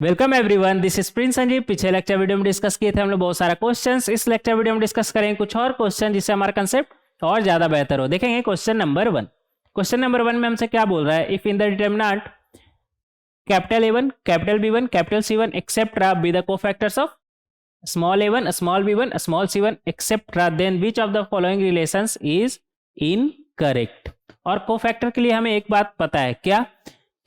Welcome everyone, this is Prince Sanjeev. पिछले lecture video में discuss किए थे हम लोग बहुत सारा क्वेश्चंस। इस लेक्चर वीडियो में डिस्कस करेंगे कुछ और क्वेश्चन जिससे हमारा कंसेप्ट और ज्यादा बेहतर हो। देखेंगे क्वेश्चन नंबर 1। क्वेश्चन नंबर 1 में हमसे क्या बोल रहा है, if in the determinant capital A1, capital B1, capital C1 etcetera be the cofactors of small a1, small b1, small c1 etcetera, then which of the following relations is incorrect. और cofactor के लिए हमें एक बात पता है क्या,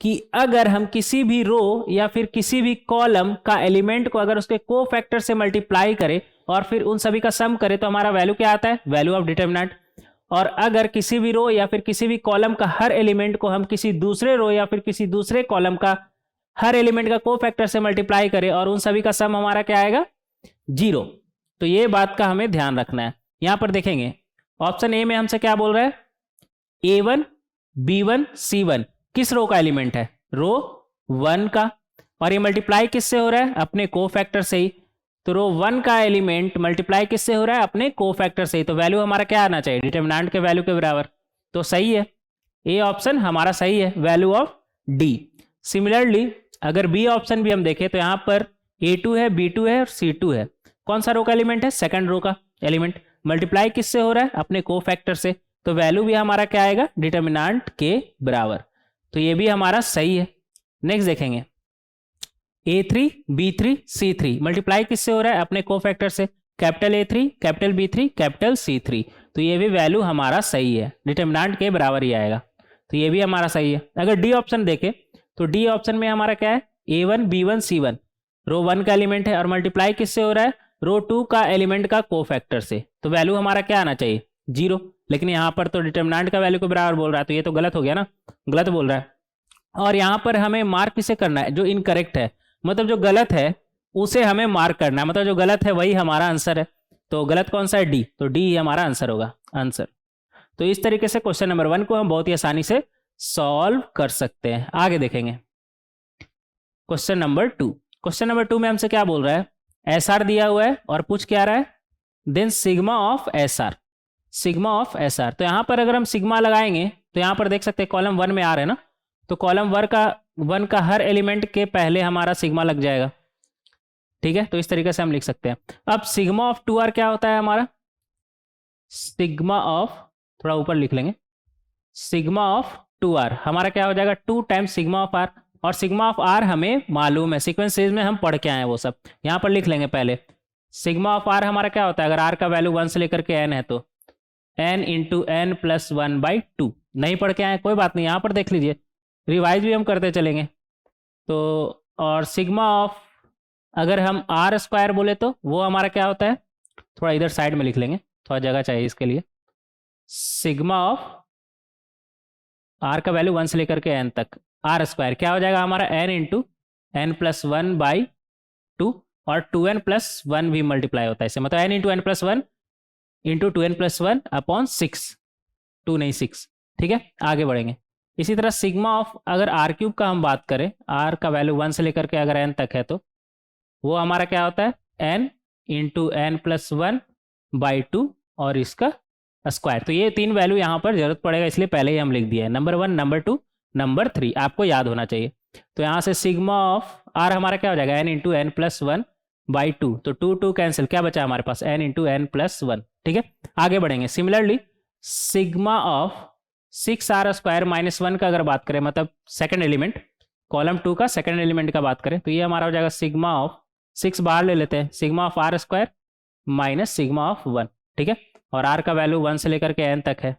कि अगर हम किसी भी रो या फिर किसी भी कॉलम का एलिमेंट को अगर उसके कोफैक्टर से मल्टीप्लाई करें और फिर उन सभी का सम करें तो हमारा वैल्यू क्या आता है, वैल्यू ऑफ डिटरमिनेंट। और अगर किसी भी रो या फिर किसी भी कॉलम का हर एलिमेंट को हम किसी दूसरे रो या फिर किसी दूसरे कॉलम का हर एलिमेंट का कोफैक्टर से मल्टीप्लाई करें और उन सभी का सम हमारा क्या आएगा, 0। तो ये बात का हमें ध्यान रखना है। यहां पर देखेंगे ऑप्शन ए में हमसे क्या बोल रहा है, A1, B1, C1 किस रो का एलिमेंट है, रो 1 का। और ये मल्टीप्लाई किससे हो रहा है, अपने कोफैक्टर से ही। तो रो 1 का एलिमेंट मल्टीप्लाई किससे हो रहा है, अपने कोफैक्टर से ही। तो वैल्यू हमारा क्या आना चाहिए, डिटरमिनेंट के वैल्यू के बराबर। तो सही है, ए ऑप्शन हमारा सही है, वैल्यू ऑफ डी। सिमिलरली अगर बी ऑप्शन भी हम देखें तो यहाँ पर A2 है, B2 है और C2 है। कौन सा रो का एलिमेंट है, सेकंड रो का एलिमेंट। मल्टीप्लाई किससे हो रहा है, अपने कोफैक्टर से। तो वैल्यू भी हमारा क्या आएगा, डिटरमिनेंट के बराबर। तो ये भी हमारा सही है। नेक्स्ट देखेंगे A3, B3, C3 मल्टीप्लाई किससे हो रहा है, अपने कोफैक्टर से। Capital A3, capital B3, capital C3। तो ये भी वैल्यू हमारा सही है, डिटरमिनेंट के बराबर ही आएगा। तो ये भी हमारा सही है। अगर डी ऑप्शन देखें तो डी ऑप्शन में हमारा क्या है, A1, B1, C1 रो 1 का एलिमेंट है और मल्टीप्लाई किससे हो रहा है, रो 2 का एलिमेंट का कोफैक्टर से। तो वैल्यू हमारा क्या आना चाहिए, 0। लेकिन यहाँ पर तो डिटरमिनेंट का वैल्यू के बराबर बोल रहा है, तो ये तो गलत हो गया ना, गलत बोल रहा है। और यहाँ पर हमें मार्क किसे करना है, जो इनकरेक्ट है, मतलब जो गलत है उसे हमें मार्क करना है, मतलब जो गलत है वही हमारा आंसर है। तो गलत कौन सा है, डी। तो डी ही हमारा आंसर होगा, आंसर। तो इस तरीके से क्वेश्चन नंबर 1 को हम बहुत ही आसानी से सॉल्व कर सकते हैं। आगे देखेंगे क्वेश्चन नंबर 2। क्वेश्चन नंबर 2 में हमसे क्या बोल रहा है, एस आर दिया हुआ है और पूछ क्या रहा है, then sigma of S R, sigma of S R. तो यहाँ पर अगर हम सिग्मा लगाएंगे तो यहाँ पर देख सकते हैं कॉलम 1 में आ रहा है ना, तो कॉलम 1 का हर एलिमेंट के पहले हमारा सिग्मा लग जाएगा। ठीक है, तो इस तरीके से हम लिख सकते हैं। अब सिग्मा ऑफ 2r क्या होता है हमारा, सिग्मा ऑफ, थोड़ा ऊपर लिख लेंगे, सिग्मा ऑफ 2r हमारा क्या हो जाएगा, 2 टाइम्स सिग्मा ऑफ r। और सिग्मा ऑफ r हमें मालूम है, सीक्वेंस सीरीज में हम पढ़ के आए हैं वो सब। यहाँ पर लिख लेंगे पहले, सिग्मा ऑफ r हमारा क्या होता है, अगर r का वैल्यू 1 से लेकर के n है तो n इंटू n प्लस 1/2। नहीं पढ़ के आए कोई बात नहीं, यहाँ पर देख लीजिए, रिवाइज भी हम करते चलेंगे। तो और सिग्मा ऑफ अगर हम आर स्क्वायर बोले तो वो हमारा क्या होता है, थोड़ा इधर साइड में लिख लेंगे, थोड़ा जगह चाहिए इसके लिए। सिग्मा ऑफ आर का वैल्यू 1 से लेकर के n तक, आर स्क्वायर क्या हो जाएगा हमारा, n इंटू n प्लस 1/2। और 2n प्लस 1 भी मल्टीप्लाई होता है इससे, मतलब n into n plus 1 into 2n plus 1 upon 6, 2 नहीं 6। ठीक है, आगे बढ़ेंगे। इसी तरह सिग्मा ऑफ अगर आर क्यूब का हम बात करें, आर का वैल्यू 1 से लेकर के अगर n तक है तो वो हमारा क्या होता है, n इंटू n प्लस 1/2 और इसका स्क्वायर। तो ये 3 वैल्यू यहाँ पर जरूरत पड़ेगा, इसलिए पहले ही हम लिख दिए हैं, नंबर 1, नंबर 2, नंबर 3 आपको याद होना चाहिए। तो यहाँ से सिग्मा ऑफ आर हमारा क्या हो जाएगा, n इंटू n प्लस 1/2। तो 2 2 कैंसिल, क्या बचा हमारे पास, n इंटू n प्लस 1। ठीक है, आगे बढ़ेंगे। Similarly sigma of 6r square minus 1 का अगर बात करें, मतलब सेकंड एलिमेंट, कॉलम 2 का सेकंड एलिमेंट का बात करें, तो ये हमारा हो जाएगा सिग्मा ऑफ 6 बाहर ले लेते हैं, sigma of r square minus sigma of 1। ठीक है, और r का वैल्यू 1 से लेकर के n तक है,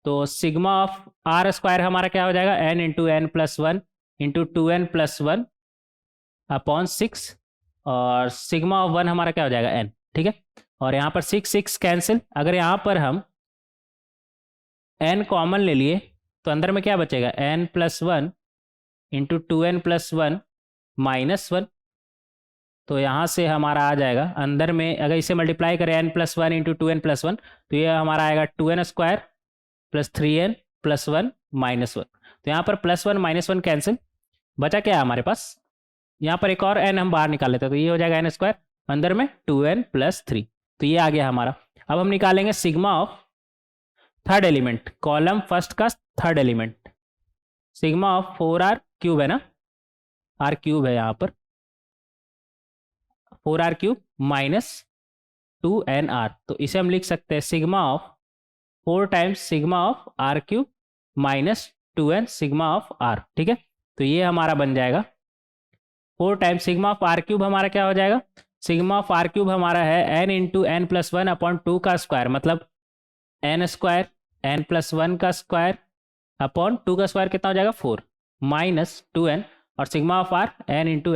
तो सिग्मा ऑफ r स्क्वायर हमारा क्या हो जाएगा, n into n plus 1 into 2n plus 1 upon 6। और सिग्मा ऑफ 1 हमारा क्या हो जाएगा, n। ठीक है, और यहाँ पर 6 6 कैंसिल। अगर यहाँ पर हम n कॉमन ले लिए तो अंदर में क्या बचेगा, n plus 1 into 2n plus 1 minus 1। तो यहाँ से हमारा आ जाएगा अंदर में, अगर इसे मल्टीप्लाई करें n plus 1 into 2n plus 1, तो ये हमारा आएगा 2n square plus 3n plus 1 minus 1। तो यहाँ पर प्लस 1 माइनस 1 कैंसिल, बचा क्या है हमारे पास, यहाँ पर एक और n हम बाहर निकाल लेते हैं, तो ये हो जाएगा n स्क्वायर, अंदर में 2n प्लस 3। तो ये आ गया हमारा। अब हम निकालेंगे sigma of third element, column first का third element, sigma of 4r cube है ना, आर क्यूब है यहाँ पर, 4r क्यूब माइनस 2nr, तो इसे हम लिख सकते हैं sigma of 4 times sigma of r cube minus 2n sigma of r. ठीक है, तो ये हमारा बन जाएगा 4 times sigma of r cube हमारा क्या हो जाएगा, सिग्मा ऑफ आर क्यूब हमारा है n into n plus one upon 2 का स्क्वायर, मतलब n square n plus one का स्क्वायर अपॉन 2 का स्क्वायर कितना हो जाएगा 4 माइनस 2n, और sigma of r n into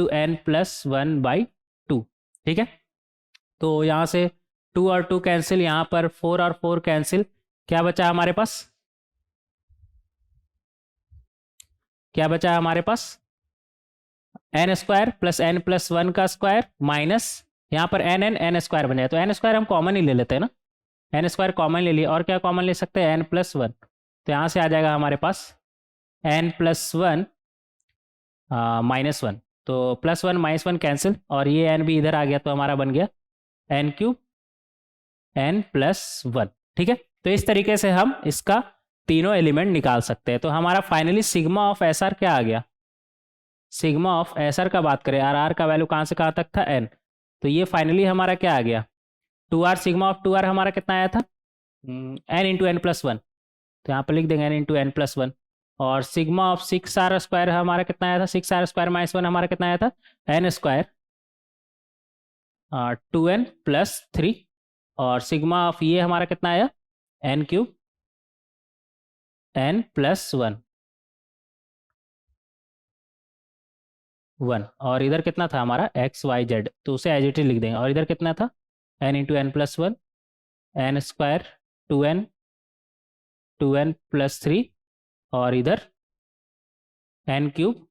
n plus one by 2। ठीक है, तो यहाँ से 2 और 2 कैंसिल, यहाँ पर 4 और 4 कैंसिल, क्या बचा हमारे पास, क्या बचा हमारे पास N square plus N plus one का स्क्वायर माइनस यहाँ पर एन स्क्वायर बन जाए, तो एन स्क्वायर हम कॉमन ही ले लेते हैं ना, एन स्क्वायर कॉमन ले लिए, और क्या कॉमन ले सकते हैं एन प्लस वन, तो यहाँ से आ जाएगा हमारे पास N plus one minus one, तो plus one minus one cancel, और ये एन भी इधर आ गया, तो हमारा बन गया n cube n plus one. ठीक है, तो इस तरीके से हम इसका तीनों एलिमेंट निकाल सकते हैं। तो हमारा finally sigma of S R क्या आ गया, सिग्मा ऑफ एस आर का बात करें, आर आर का वैल्यू कहाँ से कहाँ तक था एन, तो ये फाइनली हमारा क्या आ गया 2r, सिग्मा ऑफ 2r हमारा कितना आया था n into n plus one, तो यहाँ पर लिख देंगे n into n plus one, और सिग्मा ऑफ 6r स्क्वायर हमारा कितना आया था, 6r स्क्वायर माइनस वन हमारा कितना आया था n square 2n plus three, और सिग्मा ऑफ ये हमारा कितना आया n cube n plus one, और इधर कितना था हमारा एक्स वाई जेड, तो उसे एज इट इज लिख देंगे, और इधर कितना था n into n plus one, n square 2n plus three, और इधर n cube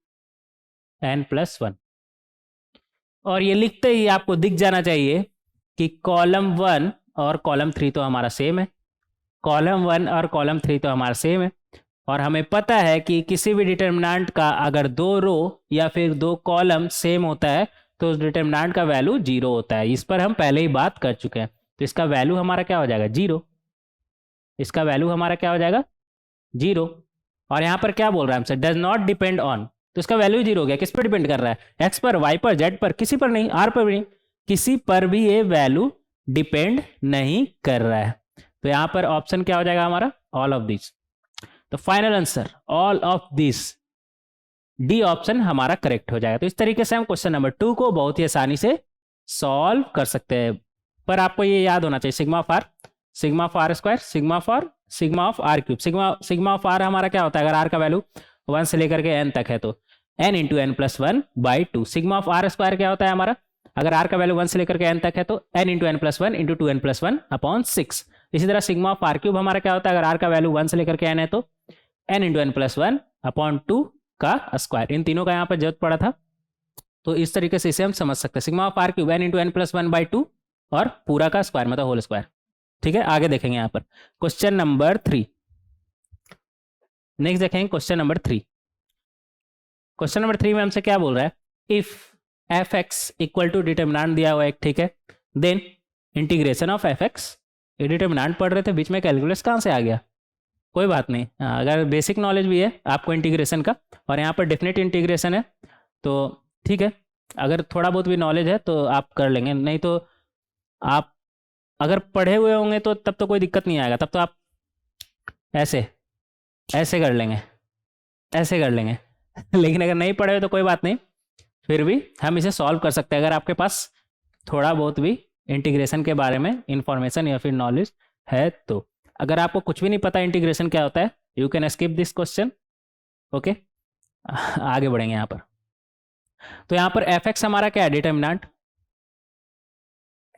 n plus one. और ये लिखते ही आपको दिख जाना चाहिए कि कॉलम वन और कॉलम थ्री तो हमारा सेम है, कॉलम वन और कॉलम थ्री तो हमारा सेम है, और हमें पता है कि किसी भी डिटर्मिनेंट का अगर दो रो या फिर दो कॉलम सेम होता है तो उस डिटर्मिनेंट का वैल्यू जीरो होता है। इस पर हम पहले ही बात कर चुके हैं, तो इसका वैल्यू हमारा क्या हो जाएगा जीरो, इसका वैल्यू हमारा क्या हो जाएगा जीरो। और यहाँ पर क्या बोल रहा है हमसे, डज नॉट डिपेंड ऑन, तो इसका वैल्यू जीरो हो गया, किस पर डिपेंड कर रहा है एक्स पर, वाई पर, जेड पर, किसी पर नहीं, आर पर भी नहीं, किसी पर भी ये वैल्यू डिपेंड नहीं कर रहा है। तो यहाँ पर ऑप्शन क्या हो जाएगा हमारा ऑल ऑफ दिस, तो final answer all of this, D option हमारा करेक्ट हो जाएगा। तो इस तरीके से हम क्वेश्चन नंबर 2 को बहुत ही आसानी से सॉल्व कर सकते हैं। पर आपको ये याद होना चाहिए sigma of r square, sigma of r cube, sigma of r हमारा क्या होता है, अगर आर का वैल्यू 1 से लेकर के n तक है तो n into n plus one by two. Sigma of r square क्या होता है हमारा, अगर आर का वैल्यू 1 से लेकर के n तक है तो n into n plus one into two n plus one upon six. इसी तरह सिग्मा ऑफ आर क्यूब हमारा क्या होता है, अगर आर का वैल्यू 1 से लेकर के n है तो n into n plus one upon two का स्क्वायर। इन तीनों का यहाँ पर जरूरत पड़ा था, तो इस तरीके से इसे हम समझ सकते हैं, sigma of r cube n into n plus one by two और पूरा का स्क्वायर मतलब होल स्क्वायर। ठीक है, आगे देखेंगे यहाँ पर क्वेश्चन नंबर 3। नेक्स्ट देखेंगे क्वेश्चन नंबर 3। क्वेश्चन नंबर 3 में हमसे क्या बोल रहा है, if f x equal to determinant दिया हुआ एक, ठीक है, then integration of f x, ये डिटर्मिनेंट पढ़ रहे थे बीच में कैलकुलस कहाँ से आ गया, कोई बात नहीं, अगर बेसिक नॉलेज भी है आपको इंटीग्रेशन का और यहाँ पर डेफिनेट इंटीग्रेशन है तो ठीक है, अगर थोड़ा बहुत भी नॉलेज है तो आप कर लेंगे, नहीं तो आप अगर पढ़े हुए होंगे तो तब तो कोई दिक्कत नहीं आएगा, तब तो आप ऐसे ऐसे कर लेंगे, ऐसे कर लेंगे लेकिन अगर नहीं पढ़े हुए तो कोई बात नहीं, फिर भी हम इसे सॉल्व कर सकते हैं अगर आपके पास थोड़ा बहुत भी इंटीग्रेशन के बारे में इंफॉर्मेशन या फिर नॉलेज है तो। अगर आपको कुछ भी नहीं पता इंटीग्रेशन क्या होता है, you can skip this question. Okay, आगे बढ़ेंगे यहाँ पर। तो यहाँ पर एफ एक्स हमारा क्या है, डिटर्मिनेंट,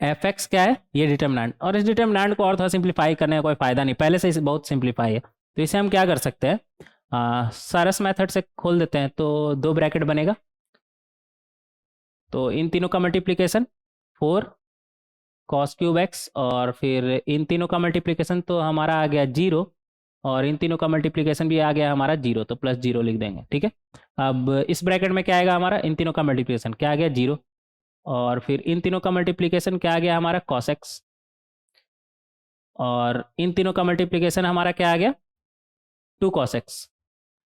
एफ एक्स क्या है, ये डिटर्मिनेंट, और इस डिटर्मिनेंट को और थोड़ा सिंप्लीफाई करने का कोई फायदा नहीं, पहले से इसे बहुत सिंप्लीफाई है, तो इसे हम क्या कर सकते हैं, सारस मेथड से खोल देते हैं तो दो ब्रैकेट बनेगा, तो इन तीनों का मल्टीप्लीकेशन 4 कॉस क्यूब एक्स, और फिर इन तीनों का मल्टीप्लीकेशन तो हमारा आ गया 0, और इन तीनों का मल्टीप्लीकेशन भी आ गया हमारा 0, तो प्लस 0 लिख देंगे। ठीक है, अब इस ब्रैकेट में क्या आएगा हमारा, इन तीनों का मल्टीप्लीकेशन क्या आ गया 0, और फिर इन तीनों का मल्टीप्लीकेशन क्या आ गया हमारा कॉस एक्स, और इन तीनों का मल्टीप्लीकेशन हमारा क्या आ गया 2 कॉस एक्स।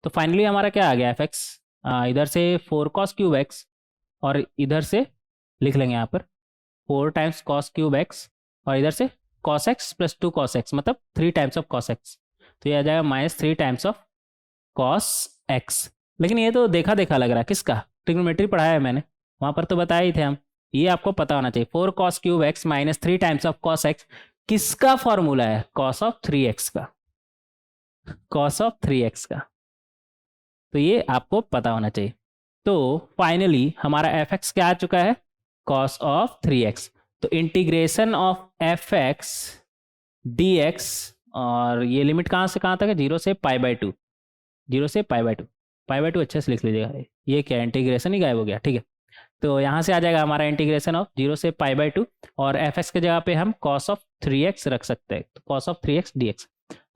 तो फाइनली हमारा क्या आ गया एफ एक्स, इधर से 4 cos क्यूब एक्स और इधर से लिख लेंगे यहाँ पर 4 टाइम्स cos क्यूब एक्स और इधर से cos x plus 2 cos x, मतलब 3 टाइम्स ऑफ cos x। तो ये आ जाएगा -3 टाइम्स ऑफ cos x। लेकिन ये तो देखा देखा लग रहा है, किसका? ट्रिग्नोमेट्री पढ़ाया है मैंने, वहाँ पर तो बताए ही थे हम। ये आपको पता होना चाहिए। 4 cos cube x -3 times of cos x किसका फॉर्मूला है? cos ऑफ 3x का, cos ऑफ 3x का। तो ये आपको पता होना चाहिए। तो फाइनली हमारा एफ एक्स क्या आ चुका है? cos of 3x। तो integration of f x D x, और ये लिमिट कहाँ से कहाँ तक है? 0 से π/2, 0 से π/2, π/2 अच्छे से लिख लीजिएगा। ये क्या इंटीग्रेशन ही गायब हो गया, ठीक है। तो यहाँ से आ जाएगा हमारा इंटीग्रेशन ऑफ 0 से π/2 और एफ एक्स के जगह पे हम cos ऑफ 3x रख सकते हैं, तो cos ऑफ 3x dx।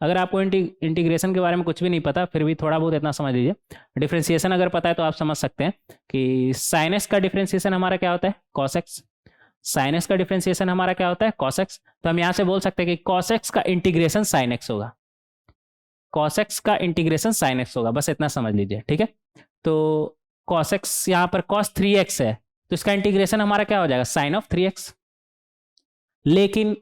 अगर आपको इंटीग्रेशन के बारे में कुछ भी नहीं पता, फिर भी थोड़ा बहुत इतना समझ लीजिए। डिफ्रेंसिएशन अगर पता है तो आप समझ सकते हैं कि साइन एक्स का डिफ्रेंसिएशन हमारा क्या होता है? cos x। साइन एक्स का डिफ्रेंसिएशन हमारा क्या होता है? cos x। तो हम यहाँ से बोल सकते हैं कि cos x का इंटीग्रेशन साइन x होगा, cos x का इंटीग्रेशन साइन x होगा, बस इतना समझ लीजिए, ठीक है। तो cos x यहाँ पर cos 3x है, तो इसका इंटीग्रेशन हमारा क्या हो जाएगा? Sine of 3x। लेकिन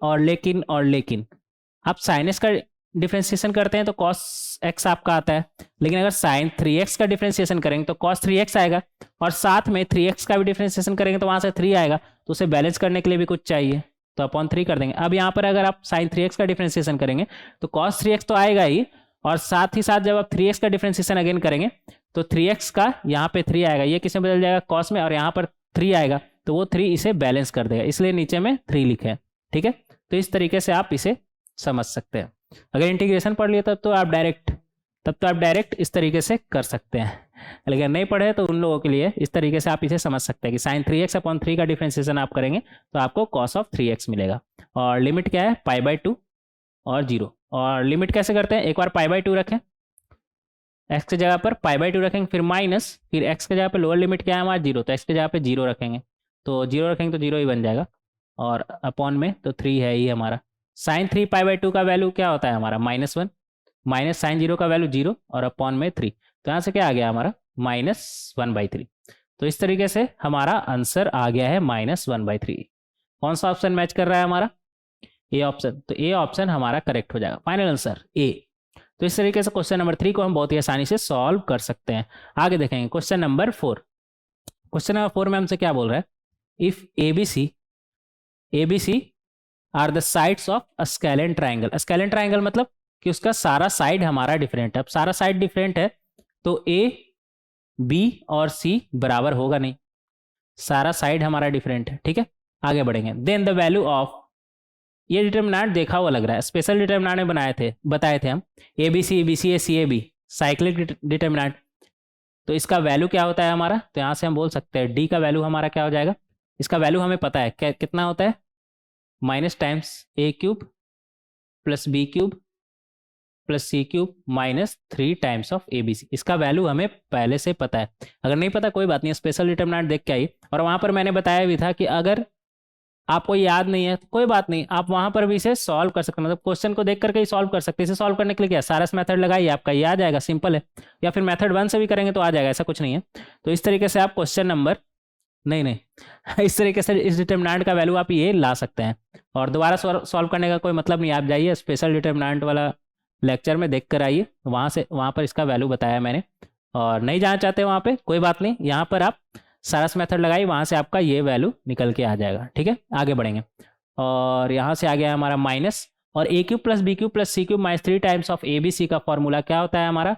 आप साइन x का डिफ्रेंसिएशन करते हैं तो cos x आपका आता है, लेकिन अगर साइन 3x का डिफ्रेंसिएशन करेंगे तो cos 3x आएगा, और साथ में 3x का भी डिफ्रेंसिएशन करेंगे तो वहाँ से 3 आएगा। तो उसे बैलेंस करने के लिए भी कुछ चाहिए, तो अपॉन 3 कर देंगे। अब यहाँ पर अगर आप साइन 3x का डिफ्रेंसिएशन करेंगे तो cos 3x तो आएगा ही, और साथ ही साथ जब आप 3x का डिफ्रेंसिएशन अगेन करेंगे तो 3x का यहाँ पे 3 आएगा, ये किसमें बदल जाएगा? cos में, और यहाँ पर 3 आएगा, तो वो 3 इसे बैलेंस कर देगा, इसलिए नीचे में 3 लिखे हैं, ठीक है। तो इस तरीके से आप इसे समझ सकते हैं। अगर इंटीग्रेशन पढ़ लिया तब तो आप डायरेक्ट इस तरीके से कर सकते हैं, लेकिन नहीं पढ़े तो उन लोगों के लिए इस तरीके से आप इसे समझ सकते हैं कि साइन 3x अपॉन 3 का डिफ्रेंसिएशन आप करेंगे तो आपको cos ऑफ 3x मिलेगा। और लिमिट क्या है? π/2 और 0। और लिमिट कैसे करते हैं? एक बार π/2 रखें, x के जगह पर π/2 रखेंगे, फिर माइनस, फिर x के जगह पर लोअर लिमिट क्या है हमारा? 0, तो x के जगह पे 0 रखेंगे, तो 0 रखेंगे तो 0 ही बन जाएगा, और अपॉन में तो 3 है ही हमारा। साइन 3 π/2 का वैल्यू क्या होता है हमारा? -1, माइनस साइन 0 का वैल्यू 0 और अपॉन में 3, तो यहाँ से क्या आ गया हमारा? -1/3। तो इस तरीके से हमारा आंसर आ गया है -1/3। कौन सा ऑप्शन मैच कर रहा है हमारा? A option. तो ए ऑप्शन हमारा करेक्ट हो जाएगा, फाइनल आंसर ए। तो इस तरीके से क्वेश्चन नंबर 3 को हम बहुत ही आसानी से सॉल्व कर सकते हैं। आगे देखेंगे क्वेश्चन नंबर 4। क्वेश्चन नंबर 4 में हमसे क्या बोल रहा है? If ABC are the sides of a scalene triangle. Scalene triangle मतलब कि उसका सारा साइड हमारा डिफरेंट है। अब सारा साइड डिफरेंट है तो A, B और C बराबर होगा नहीं, सारा साइड हमारा डिफरेंट है, ठीक है। आगे बढ़ेंगे। देन द वैल्यू ऑफ, ये डिटर्मिनेंट देखा हुआ लग रहा है, स्पेशल डिटर्मिनेंट बताए थे हम, ABC, BCA, CAB cyclic determinant. तो इसका वैल्यू क्या होता है हमारा? तो यहाँ से हम बोल सकते हैं D का वैल्यू हमारा क्या हो जाएगा? इसका वैल्यू हमें पता है कितना होता है? Minus times A³ plus B³ plus C³ -3 times of ABC। इसका वैल्यू हमें पहले से पता है, अगर नहीं पता कोई बात नहीं, स्पेशल डिटर्मिनेंट देख के आइए। और वहाँ पर मैंने बताया भी था कि अगर आपको याद नहीं है तो कोई बात नहीं, आप वहाँ पर भी इसे सॉल्व कर सकते हैं, मतलब क्वेश्चन को देख करके ही सॉल्व कर सकते हैं। इसे सॉल्व करने के लिए क्या, सारस मेथड लगाइए, आपका ये आ जाएगा, सिंपल है। या फिर मेथड 1 से भी करेंगे तो आ जाएगा, ऐसा कुछ नहीं है। तो इस तरीके से आप क्वेश्चन नंबर नहीं इस तरीके से इस डिटर्मिनेंट का वैल्यू आप ये ला सकते हैं। और दोबारा सॉल्व करने का कोई मतलब नहीं, आप जाइए स्पेशल डिटर्मिनेंट वाला लेक्चर में देख कर आइए, वहाँ पर इसका वैल्यू बताया मैंने। और नहीं जाना चाहते वहाँ पे कोई बात नहीं, यहाँ पर आप सारस मेथड लगाइए, वहाँ से आपका ये वैल्यू निकल के आ जाएगा, ठीक है। आगे बढ़ेंगे, और यहाँ से आ गया हमारा माइनस, और A³ plus B³ plus C³ -3 times of ABC का फॉर्मूला क्या होता है हमारा?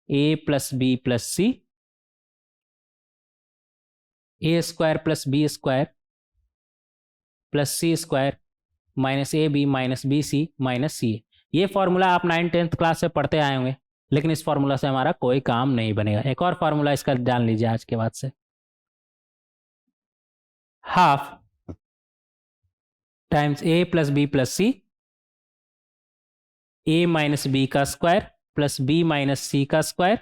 A plus B plus C, A² plus B² plus C² minus AB minus BC minus CA। ये फॉर्मूला आप 9th-10th क्लास से पढ़ते आए होंगे, लेकिन इस फॉर्मूला से हमारा कोई काम नहीं बनेगा। एक और फॉर्मूला इसका जान लीजिए आज के बाद से, half times A plus B plus C, A minus B का square plus B minus C का square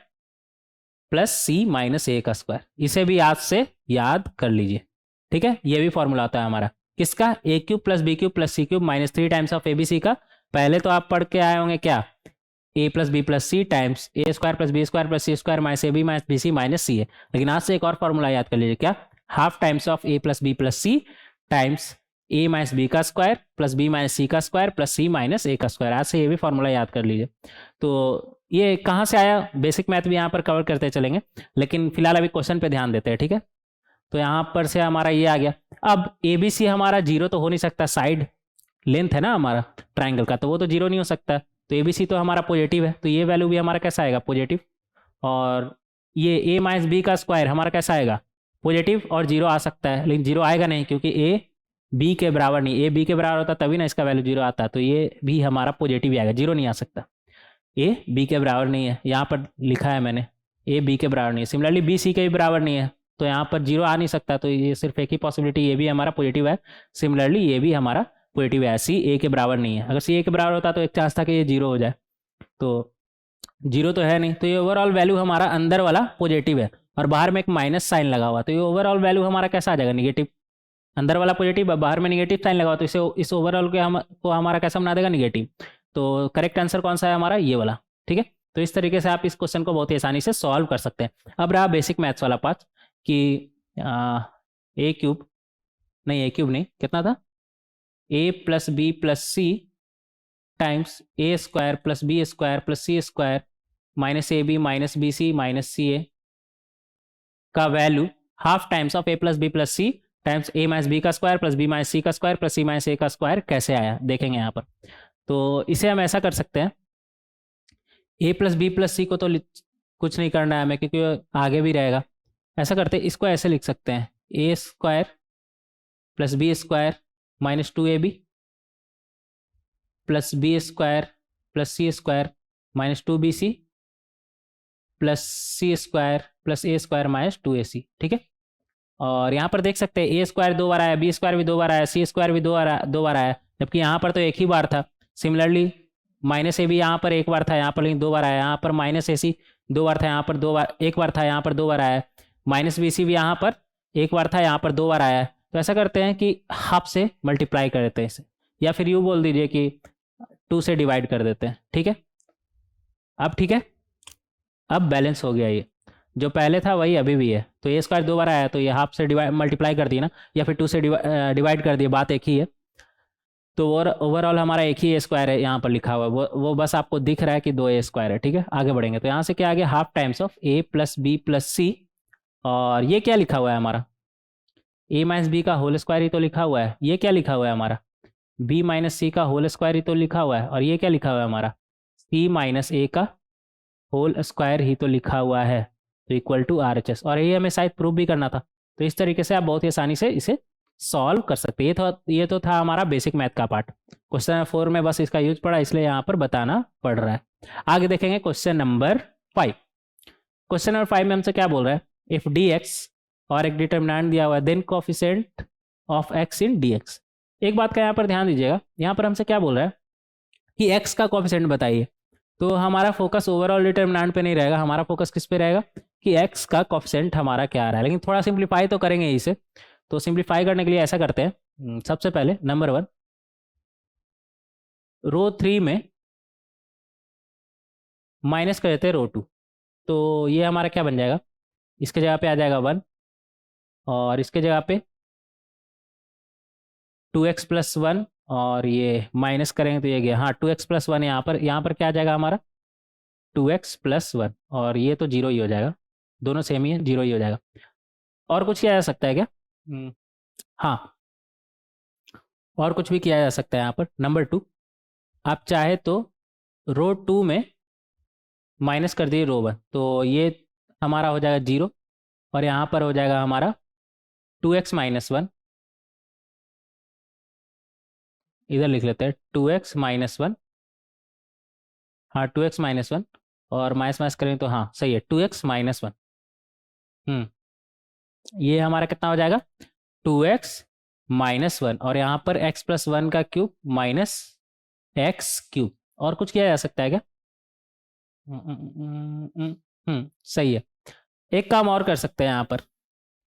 plus C minus A का स्क्वायर। इसे भी आज से याद कर लीजिए, ठीक है। ये भी फॉर्मूला होता है हमारा किसका? A³ plus B³ plus C³ -3 times of ABC का। पहले तो आप पढ़ के आए होंगे क्या, A plus B plus C times A square plus B square plus C square minus A B minus B C minus C है। लेकिन आज से एक और फॉर्मूला याद कर लीजिए, क्या, half times of A plus B plus C times A minus B का स्क्वायर प्लस बी माइनस सी का स्क्वायर प्लस सी माइनस ए का स्क्वायर। आज से ये भी फॉर्मूला याद कर लीजिए। तो ये कहाँ से आया, बेसिक मैथ भी यहाँ पर कवर करते चलेंगे, लेकिन फिलहाल अभी क्वेश्चन पे ध्यान देते हैं, ठीक है। तो यहाँ पर से हमारा ये आ गया। अब ए बी सी हमारा जीरो तो हो नहीं सकता, साइड लेंथ है ना हमारा ट्राइंगल का, तो वो तो जीरो नहीं हो सकता। तो ए बी सी तो हमारा पॉजिटिव है, तो ये वैल्यू भी हमारा कैसा आएगा, पॉजिटिव। और ये ए माइनस बी का स्क्वायर हमारा कैसा आएगा, पॉजिटिव, और जीरो आ सकता है, लेकिन जीरो आएगा नहीं क्योंकि ए बी के बराबर नहीं, ए बी के बराबर होता तभी ना इसका वैल्यू जीरो आता, तो ये भी हमारा पॉजिटिव ही आएगा, जीरो नहीं आ सकता। ए बी के बराबर नहीं है, यहाँ पर लिखा है मैंने, ए बी के बराबर नहीं है। सिमिलरली बी सी के भी बराबर नहीं है, तो यहाँ पर जीरो आ नहीं सकता, तो ये सिर्फ एक ही पॉसिबिलिटी, ये भी हमारा पॉजिटिव है। सिमिलरली ये भी हमारा पॉजिटिव है, सी ए के बराबर नहीं है। अगर सी ए के बराबर होता तो एक चांस था कि ये जीरो हो जाए, तो जीरो तो है नहीं, तो ये ओवरऑल वैल्यू हमारा अंदर वाला पॉजिटिव है और बाहर में एक माइनस साइन लगा हुआ, तो ये ओवरऑल वैल्यू हमारा कैसा आ जाएगा, निगेटिव। अंदर वाला पॉजिटिव है, बाहर में निगेटिव साइन लगा हुआ, तो इसे इस ओवरऑल के को हमारा कैसा बना देगा, निगेटिव। तो करेक्ट आंसर कौन सा है हमारा, ये वाला, ठीक है। तो इस तरीके से आप इस क्वेश्चन को बहुत ही आसानी से सॉल्व कर सकते हैं। अब रहा बेसिक मैथ्स वाला पार्ट कि ए क्यूब नहीं, कितना था, A plus B plus C times A square plus B square plus C square minus A B minus B C minus C A का value half times of A plus B plus C times A minus B का square plus B minus सी का square plus सी minus ए का square कैसे आया, देखेंगे यहाँ पर। तो इसे हम ऐसा कर सकते हैं, ए प्लस बी प्लस सी को तो कुछ नहीं करना है हमें क्योंकि आगे भी रहेगा। ऐसा करते हैं, इसको ऐसे लिख सकते हैं, A square plus B square minus two A B plus B square plus C square minus two B C plus C square plus A square minus two A C, ठीक है। और यहाँ पर देख सकते हैं ए स्क्वायर दो बार आया, बी स्क्वायर भी दो बार आया, सी स्क्वायर भी दो बार आया, जबकि यहाँ पर तो एक ही बार था। सिमिलरली माइनस ए भी यहाँ पर एक बार था, यहाँ पर लेकिन दो बार आया, यहाँ पर माइनस ए सी दो बार था, यहाँ पर दो बार एक बार था, यहाँ पर दो बार आया। माइनस बी सी भी यहाँ पर एक बार था, यहाँ पर दो बार आया है। तो ऐसा करते हैं कि हाफ से मल्टीप्लाई कर देते हैं इसे, या फिर यूँ बोल दीजिए कि टू से डिवाइड कर देते हैं, ठीक है। अब ठीक है, अब बैलेंस हो गया, ये जो पहले था वही अभी भी है। तो ए स्क्वायर दो बार आया तो ये हाफ से मल्टीप्लाई कर दिया ना, या फिर टू से डिवाइड कर दिया, बात एक ही है। तो ओवरऑल हमारा एक ही ए स्क्वायर है यहाँ पर लिखा हुआ है, वो बस आपको दिख रहा है कि दो ए स्क्वायर है, ठीक है। आगे बढ़ेंगे तो यहाँ से क्या आ गया, half times of A plus B plus C, और ये क्या लिखा हुआ है हमारा, ए माइनस बी का होल स्क्वायर ही तो लिखा हुआ है। ये क्या लिखा हुआ है हमारा, बी माइनस सी का होल स्क्वायर ही तो लिखा हुआ है। और ये क्या लिखा हुआ है हमारा, सी माइनस ए का होल स्क्वायर ही तो लिखा हुआ है, तो equal to R H S. और ये हमें शायद प्रूफ भी करना था, तो इस तरीके से आप बहुत ही आसानी से इसे सॉल्व कर सकते हैं। ये तो था हमारा बेसिक मैथ का पार्ट। क्वेश्चन 4 में बस इसका यूज पड़ा, इसलिए यहाँ पर बताना पड़ रहा है। आगे देखेंगे क्वेश्चन नंबर 5। क्वेश्चन नंबर 5 में हमसे क्या बोल रहा है, इफ डी एक्स और एक डिटर्मिनेंट दिया हुआ है, then coefficient of x in d x. एक बात का यहाँ पर ध्यान दीजिएगा, यहाँ पर हमसे क्या बोल रहा है कि एक्स का कोफिशिएंट बताइए। तो हमारा फोकस ओवरऑल डिटर्मिनेंट पे नहीं रहेगा, हमारा फोकस किस पे रहेगा कि एक्स का कोफिशिएंट हमारा क्या आ रहा है। लेकिन थोड़ा सिंप्लीफाई तो करेंगे इसे, तो सिंप्लीफाई करने के लिए ऐसा करते हैं, सबसे पहले नंबर 1 रो 3 में माइनस कर देते हैं रो 2। तो ये हमारा क्या बन जाएगा, इसके जगह पे आ जाएगा 1, और इसके जगह पे 2x प्लस 1, और ये माइनस करेंगे तो ये गया, हाँ 2x प्लस 1 यहाँ पर क्या आ जाएगा हमारा 2x प्लस 1, और ये तो जीरो ही हो जाएगा, दोनों सेम ही है, जीरो ही हो जाएगा। और कुछ किया जा सकता है क्या, हाँ और कुछ भी किया जा सकता है यहाँ पर। नंबर 2 आप चाहे तो रो 2 में माइनस कर दिए रो 1, तो ये हमारा हो जाएगा 0, और यहाँ पर हो जाएगा हमारा 2x माइनस 1, इधर लिख लेते हैं 2x माइनस 1, हाँ 2x माइनस 1, और माइनस माइनस करें तो हाँ सही है 2x माइनस 1। ये हमारा कितना हो जाएगा 2x माइनस 1, और यहाँ पर x प्लस 1 का क्यूब माइनस एक्स क्यूब। और कुछ किया जा सकता है क्या, सही है। एक काम और कर सकते हैं यहाँ पर,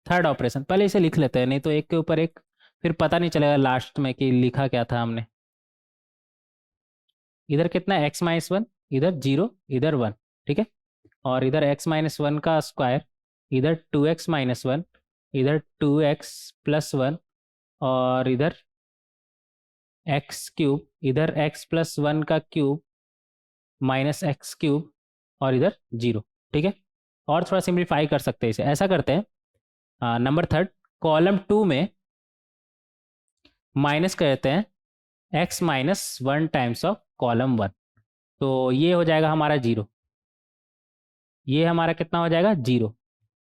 थर्ड ऑपरेशन, पहले इसे लिख लेते हैं, नहीं तो एक के ऊपर एक फिर पता नहीं चलेगा लास्ट में कि लिखा क्या था हमने। इधर कितना x माइनस 1 इधर 0 इधर 1, ठीक है। और इधर x माइनस वन का स्क्वायर, इधर 2x माइनस वन, इधर 2x प्लस वन, और इधर एक्स क्यूब, इधर x प्लस वन का क्यूब माइनस एक्स क्यूब, और इधर 0, ठीक है। और थोड़ा सिंप्लीफाई कर सकते हैं इसे, ऐसा करते हैं नंबर थर्ड, कॉलम 2 में माइनस करते हैं x minus one times of column 1, तो ये हो जाएगा हमारा 0, ये हमारा कितना हो जाएगा 0,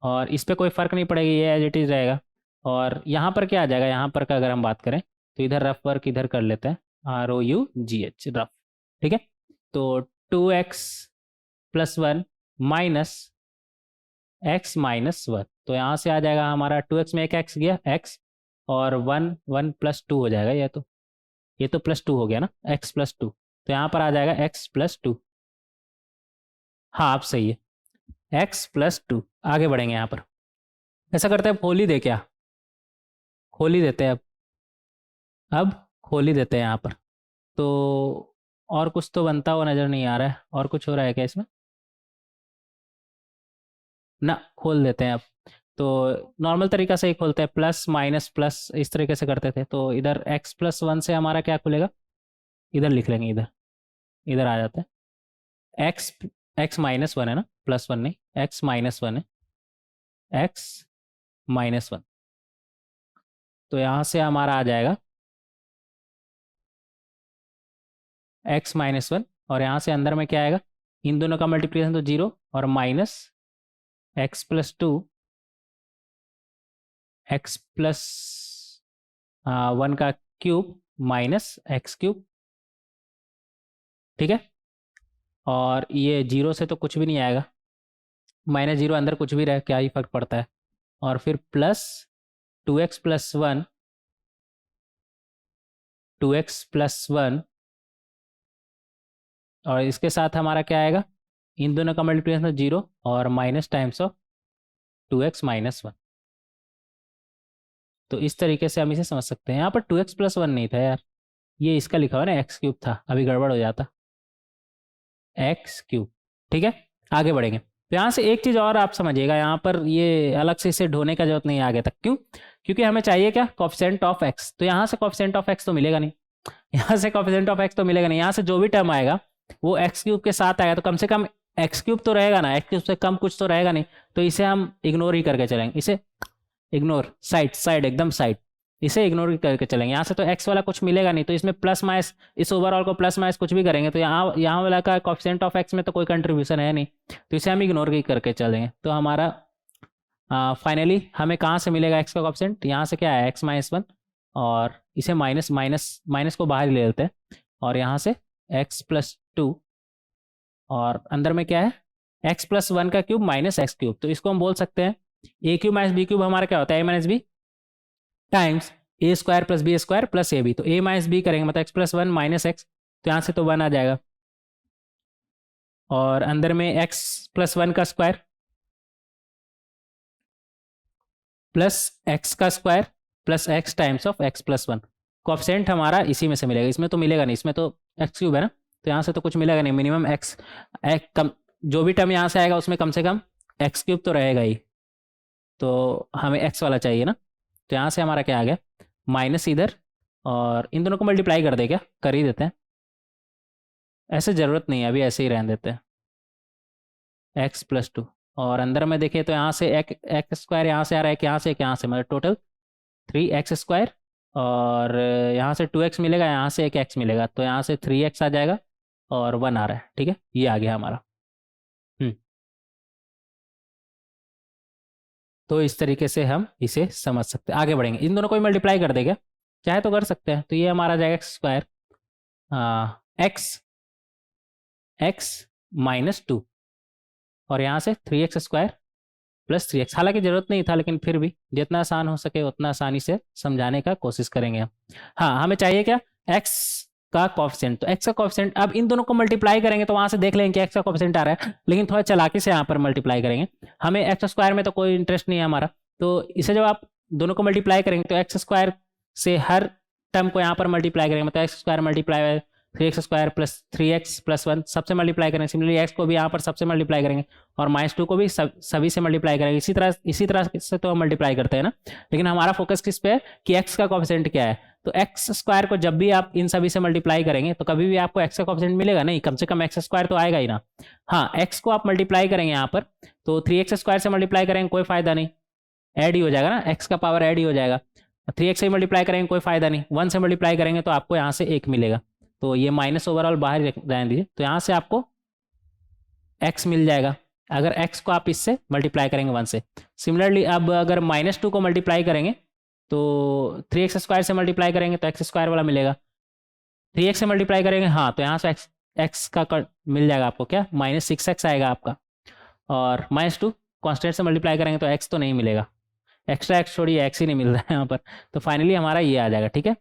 और इस पर कोई फ़र्क नहीं पड़ेगा, ये एज इट इज़ रहेगा। और यहाँ पर क्या आ जाएगा, यहाँ पर का अगर हम बात करें तो इधर रफ वर्क इधर कर लेते हैं, ROUGH रफ, ठीक है। तो 2x plus one minus x minus one, तो यहाँ से आ जाएगा हमारा 2x में एक x गया x, और 1 1 प्लस 2 हो जाएगा, ये तो प्लस 2 हो गया ना, x प्लस 2, तो यहाँ पर आ जाएगा x प्लस 2। हाँ आप सही है, x प्लस 2। आगे बढ़ेंगे यहाँ पर, ऐसा करते हैं खोल ही दे, क्या खोल ही देते हैं अब खोल ही देते हैं यहाँ पर। तो और कुछ तो बनता हुआ नज़र नहीं आ रहा है, और कुछ हो रहा है क्या इसमें, ना खोल देते हैं अब। तो नॉर्मल तरीका से ही खोलते हैं, प्लस माइनस प्लस इस तरीके से करते थे। तो इधर x प्लस वन से हमारा क्या खुलेगा, इधर लिख लेंगे, इधर इधर आ जाता है x माइनस वन है ना, प्लस वन नहीं, x माइनस वन है, x माइनस वन, तो यहाँ से हमारा आ जाएगा x माइनस वन, और यहाँ से अंदर में क्या आएगा, इन दोनों का मल्टीप्लिकेशन तो 0, और minus x plus two, x plus one का क्यूब माइनस एक्स क्यूब, ठीक है। और ये 0 से तो कुछ भी नहीं आएगा, माइनस 0 अंदर कुछ भी रहे क्या ही फर्क पड़ता है, और फिर plus 2x plus one, 2x plus one, और इसके साथ हमारा क्या आएगा, इन दोनों का मल्टीप्लिकेशन तो 0, और minus times of 2x minus one. तो इस तरीके से हम इसे समझ सकते हैं। यहाँ पर 2x प्लस वन नहीं था यार, ये इसका लिखा हुआ ना एक्स क्यूब था, अभी गड़बड़ हो जाता, एक्स क्यूब, ठीक है। आगे बढ़ेंगे, तो यहाँ से एक चीज़ और आप समझिएगा, यहाँ पर ये अलग से इसे ढोने का जरूरत नहीं है आगे तक, क्यों, क्योंकि हमें चाहिए क्या, कोफिशिएंट ऑफ एक्स, तो यहाँ से कोफिशिएंट ऑफ एक्स तो मिलेगा नहीं, यहाँ से कोफिशिएंट ऑफ एक्स तो मिलेगा नहीं, यहाँ से जो भी टर्म आएगा वो एक्स क्यूब के साथ आएगा, तो कम से कम एक्स क्यूब तो रहेगा ना, एक्स क्यूब से कम कुछ तो रहेगा नहीं, तो इसे हम इग्नोर ही करके चलेंगे, इसे इग्नोर, साइड एकदम साइड, इसे इग्नोर ही करके चलेंगे। यहाँ से तो एक्स वाला कुछ मिलेगा नहीं, तो इसमें प्लस माइनस, इस ओवरऑल को प्लस माइनस कुछ भी करेंगे तो यहाँ वाला का कोफिशिएंट ऑफ एक्स में तो कोई कंट्रीब्यूशन है नहीं, तो इसे हम इग्नोर ही करके चलेंगे। तो हमारा फाइनली हमें कहाँ से मिलेगा एक्स का कोफिशिएंट, यहाँ से क्या है एक्स माइनस वन, और इसे माइनस माइनस माइनस को बाहर ले लेते हैं, और यहाँ से एक्स प्लस टू, और अंदर में क्या है एक्स प्लस वन का क्यूब माइनस एक्स क्यूब, तो इसको हम बोल सकते हैं A cube minus B cube हमारा क्या होता है, A minus B times A square plus B square plus A B, तो ए माइनस बी करेंगे मतलब X plus one minus X, तो यहाँ से तो वन आ जाएगा, और अंदर में एक्स प्लस वन का स्क्वायर प्लस एक्स का square plus x times of x plus one, coefficient हमारा इसी में से मिलेगा, इसमें तो मिलेगा नहीं, इसमें तो एक्स क्यूब है ना, तो यहाँ से तो कुछ मिलेगा नहीं, मिनिमम एक्स कम, जो भी टर्म यहाँ से आएगा उसमें कम से कम एक्स क्यूब तो रहेगा ही, तो हमें एक्स वाला चाहिए ना, तो यहाँ से हमारा क्या आ गया माइनस इधर, और इन दोनों को मल्टीप्लाई कर दे, क्या कर ही देते हैं, ऐसे ज़रूरत नहीं है अभी, ऐसे ही रहने देते हैं, एक्स प्लस टू, और अंदर में देखें तो यहाँ से एक्स स्क्वायर यहाँ से आ रहा है, यहाँ से यहाँ से मतलब टोटल 3x स्क्वायर, और यहाँ से 2x मिलेगा, यहाँ से एक x मिलेगा, तो यहाँ से 3x आ जाएगा, और 1 आ रहा है, ठीक है, ये आ गया हमारा। तो इस तरीके से हम इसे समझ सकते हैं। आगे बढ़ेंगे, इन दोनों को मल्टीप्लाई कर देगा, चाहे तो कर सकते हैं, तो ये हमारा जाएगा x square x minus two, और यहाँ से 3x स्क्वायर प्लस 3x, हालांकि ज़रूरत नहीं था लेकिन फिर भी जितना आसान हो सके उतना आसानी से समझाने का कोशिश करेंगे हम। हाँ हमें चाहिए क्या x का कोफिशिएंट, तो x का कोफिशिएंट, अब इन दोनों को मल्टीप्लाई करेंगे तो वहाँ से देख लेंगे कि x का कोफिशिएंट आ रहा है, लेकिन थोड़ा चालाकी से यहाँ पर मल्टीप्लाई करेंगे, हमें एक्स स्क्वायर में तो कोई इंटरेस्ट नहीं है हमारा, तो इसे जब आप दोनों को मल्टीप्लाई करेंगे तो एक्स स्क्वायर से हर टर्म को यहाँ पर मल्टीप्लाई करेंगे, मतलब x square multiply 3x² plus 3x plus 1 सबसे मल्टीप्लाई करेंगे। सिमिलरली x को भी यहाँ पर सबसे मल्टीप्लाई करेंगे और -2 को भी सभी से मल्टीप्लाई करेंगे। इसी तरह से तो हम मल्टीप्लाई करते हैं ना, लेकिन हमारा फोकस किस पे है कि x का कोएफिशिएंट क्या है। तो x² को जब भी आप इन सभी से मल्टीप्लाई करेंगे तो कभी भी आपको x का कोएफिशिएंट मिलेगा नहीं, कम से कम x² तो आएगा ही ना। हाँ, x को आप मल्टीप्लाई करेंगे यहाँ पर, तो 3x² से मल्टीप्लाई करेंगे कोई फायदा नहीं, ऐड ही हो जाएगा ना, x का पावर ऐड ही हो जाएगा। 3x से मल्टीप्लाई करेंगे कोई फायदा नहीं, 1 से मल्टीप्लाई करेंगे तो आपको यहाँ से 1 मिलेगा। तो ये माइनस ओवरऑल बाहर रहने दीजिए, तो यहाँ से आपको x मिल जाएगा अगर x को आप इससे मल्टीप्लाई करेंगे 1 से। सिमिलरली अब अगर -2 को मल्टीप्लाई करेंगे तो 3x² से मल्टीप्लाई करेंगे तो x² वाला मिलेगा। 3x से मल्टीप्लाई करेंगे हाँ, तो यहाँ से x का मिल जाएगा आपको क्या, -6x आएगा आपका। और -2 कॉन्स्टेंट से मल्टीप्लाई करेंगे तो x तो नहीं मिलेगा, एक्स्ट्रा x छोड़िए, x ही नहीं मिल रहा है यहाँ पर। तो फाइनली हमारा ये आ जाएगा, ठीक है।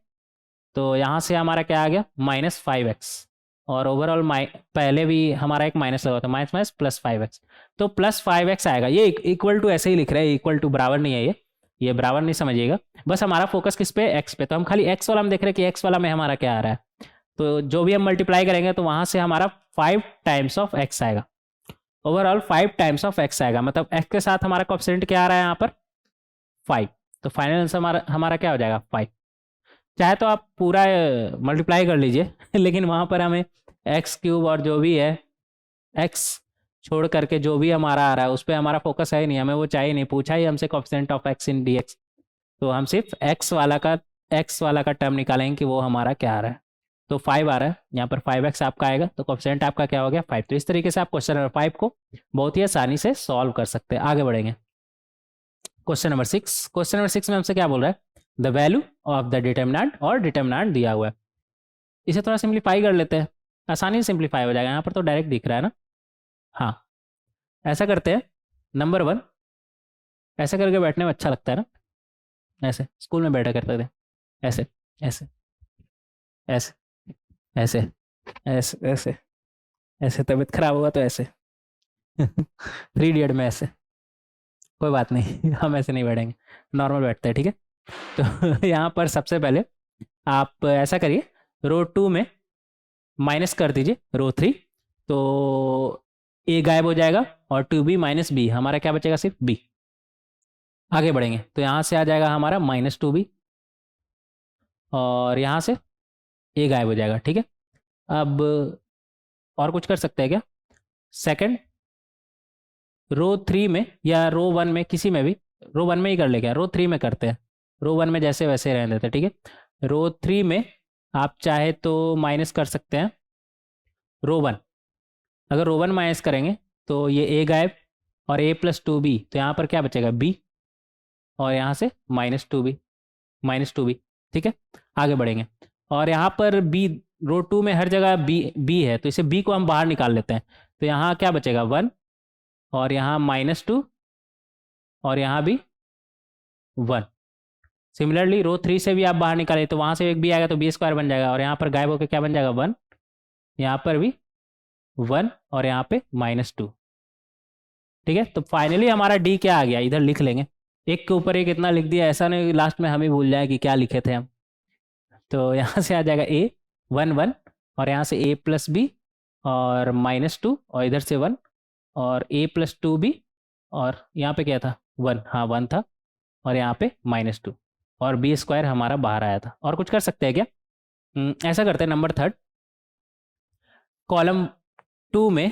तो यहाँ से हमारा क्या आ गया, -5x, और ओवरऑल पहले भी हमारा एक माइनस लगा था, माइनस +5x, तो +5x आएगा। ये इक्वल टू ऐसे ही लिख रहे हैं, इक्वल टू बराबर नहीं है, ये बराबर नहीं समझिएगा, बस हमारा फोकस किस पे, x पे। तो हम खाली x वाला हम देख रहे हैं कि x वाला में हमारा क्या आ रहा है। तो जो भी हम मल्टीप्लाई करेंगे तो वहाँ से हमारा 5 टाइम्स ऑफ x आएगा, ओवरऑल 5 टाइम्स ऑफ x आएगा, मतलब x के साथ हमारा कोएफिशिएंट क्या आ रहा है यहाँ पर 5। तो फाइनल आंसर हमारा क्या हो जाएगा 5। चाहे तो आप पूरा मल्टीप्लाई कर लीजिए लेकिन वहाँ पर हमें x³ और जो भी है x छोड़ करके जो भी हमारा आ रहा है उस पर हमारा फोकस है नहीं, हमें वो चाहिए नहीं, पूछा ही हमसे coefficient of x in dx, तो हम सिर्फ x वाला का टर्म निकालेंगे कि वो हमारा क्या आ रहा है। तो 5 आ रहा है यहाँ पर, 5x आपका आएगा, तो कोएफिशिएंट आपका क्या हो गया 5। तो इस तरीके से आप क्वेश्चन नंबर 5 को बहुत ही आसानी से सॉल्व कर सकते हैं। आगे बढ़ेंगे क्वेश्चन नंबर 6। क्वेश्चन नंबर 6 में हमसे क्या बोल रहा है, the value of the determinant, और डिटर्मिनेंट दिया हुआ है। इसे थोड़ा सिंप्लीफाई कर लेते हैं, आसानी से सिंप्लीफाई हो जाएगा, यहाँ पर तो डायरेक्ट दिख रहा है ना। हाँ, ऐसा करते हैं, नंबर 1 ऐसे करके बैठने में अच्छा लगता है ना, ऐसे स्कूल में बैठा करते थे, ऐसे ऐसे ऐसे ऐसे ऐसे ऐसे ऐसे, तबीयत खराब होगा तो ऐसे 3 इडियट में ऐसे, कोई बात नहीं हम ऐसे नहीं बैठेंगे, नॉर्मल बैठते हैं, ठीक है। तो यहाँ पर सबसे पहले आप ऐसा करिए, रो 2 में माइनस कर दीजिए रो 3, तो a गायब हो जाएगा और 2b - b, हमारा क्या बचेगा सिर्फ b। आगे बढ़ेंगे तो यहाँ से आ जाएगा हमारा -2b, और यहाँ से a गायब हो जाएगा, ठीक है। अब और कुछ कर सकते हैं क्या, सेकंड रो 3 में या रो 1 में, किसी में भी, रो 1 में ही कर ले, क्या रो 3 में करते हैं, रो 1 में जैसे वैसे रहने देते हैं, ठीक है। रो 3 में आप चाहे तो माइनस कर सकते हैं रो 1, अगर रो 1 माइनस करेंगे तो ये a गायब और a + 2b, तो यहाँ पर क्या बचेगा b, और यहाँ से -2b, ठीक है। आगे बढ़ेंगे और यहाँ पर b, रो 2 में हर जगह b है, तो इसे b को हम बाहर निकाल लेते हैं, तो यहाँ क्या बचेगा 1, और यहाँ -2, और यहाँ भी 1। सिमिलरली रो 3 से भी आप बाहर निकालें तो वहाँ से एक b आएगा तो b² बन जाएगा, और यहाँ पर गायब होकर क्या बन जाएगा 1, यहाँ पर भी 1, और यहाँ पे -2, ठीक है। तो फाइनली हमारा d क्या आ गया, इधर लिख लेंगे, एक के ऊपर एक इतना लिख दिया, ऐसा नहीं लास्ट में हम ही भूल जाए कि क्या लिखे थे हम। तो यहाँ से आ जाएगा a 1 1, और यहाँ से a + b और -2, और इधर से 1 और a + 2b, और यहाँ पे क्या था 1, हाँ 1 था, और यहाँ पे -2, और b² हमारा बाहर आया था। और कुछ कर सकते हैं क्या, ऐसा करते हैं नंबर 3 कॉलम 2 में,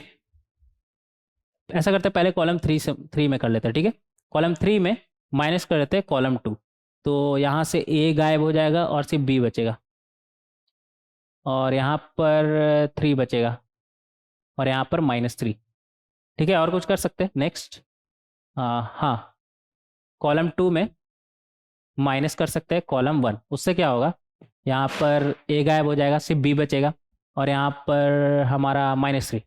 ऐसा करते हैं पहले कॉलम 3 में कर लेते हैं, ठीक है। कॉलम 3 में माइनस कर लेते हैं कॉलम 2, तो यहाँ से a गायब हो जाएगा और सिर्फ b बचेगा, और यहाँ पर 3 बचेगा, और यहाँ पर -3, ठीक है। और कुछ कर सकते हैं नेक्स्ट, हाँ कॉलम 2 में माइनस कर सकते हैं कॉलम 1, उससे क्या होगा, यहाँ पर a गायब हो जाएगा, सिर्फ b बचेगा, और यहाँ पर हमारा -3,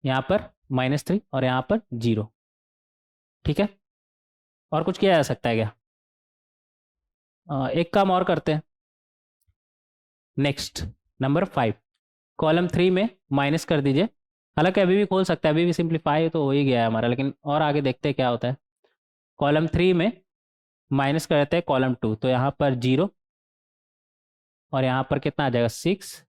यहाँ पर -3, और यहाँ पर 0, ठीक है। और कुछ किया जा सकता है क्या, एक काम और करते हैं, नेक्स्ट नंबर 5 कॉलम 3 में माइनस कर दीजिए, हालांकि अभी भी खोल सकता है, अभी भी सिंप्लीफाई तो हो ही गया है हमारा, लेकिन और आगे देखते हैं क्या होता है। कॉलम 3 में माइनस कर देते हैं कॉलम 2, तो यहाँ पर 0, और यहाँ पर कितना आ जाएगा 6,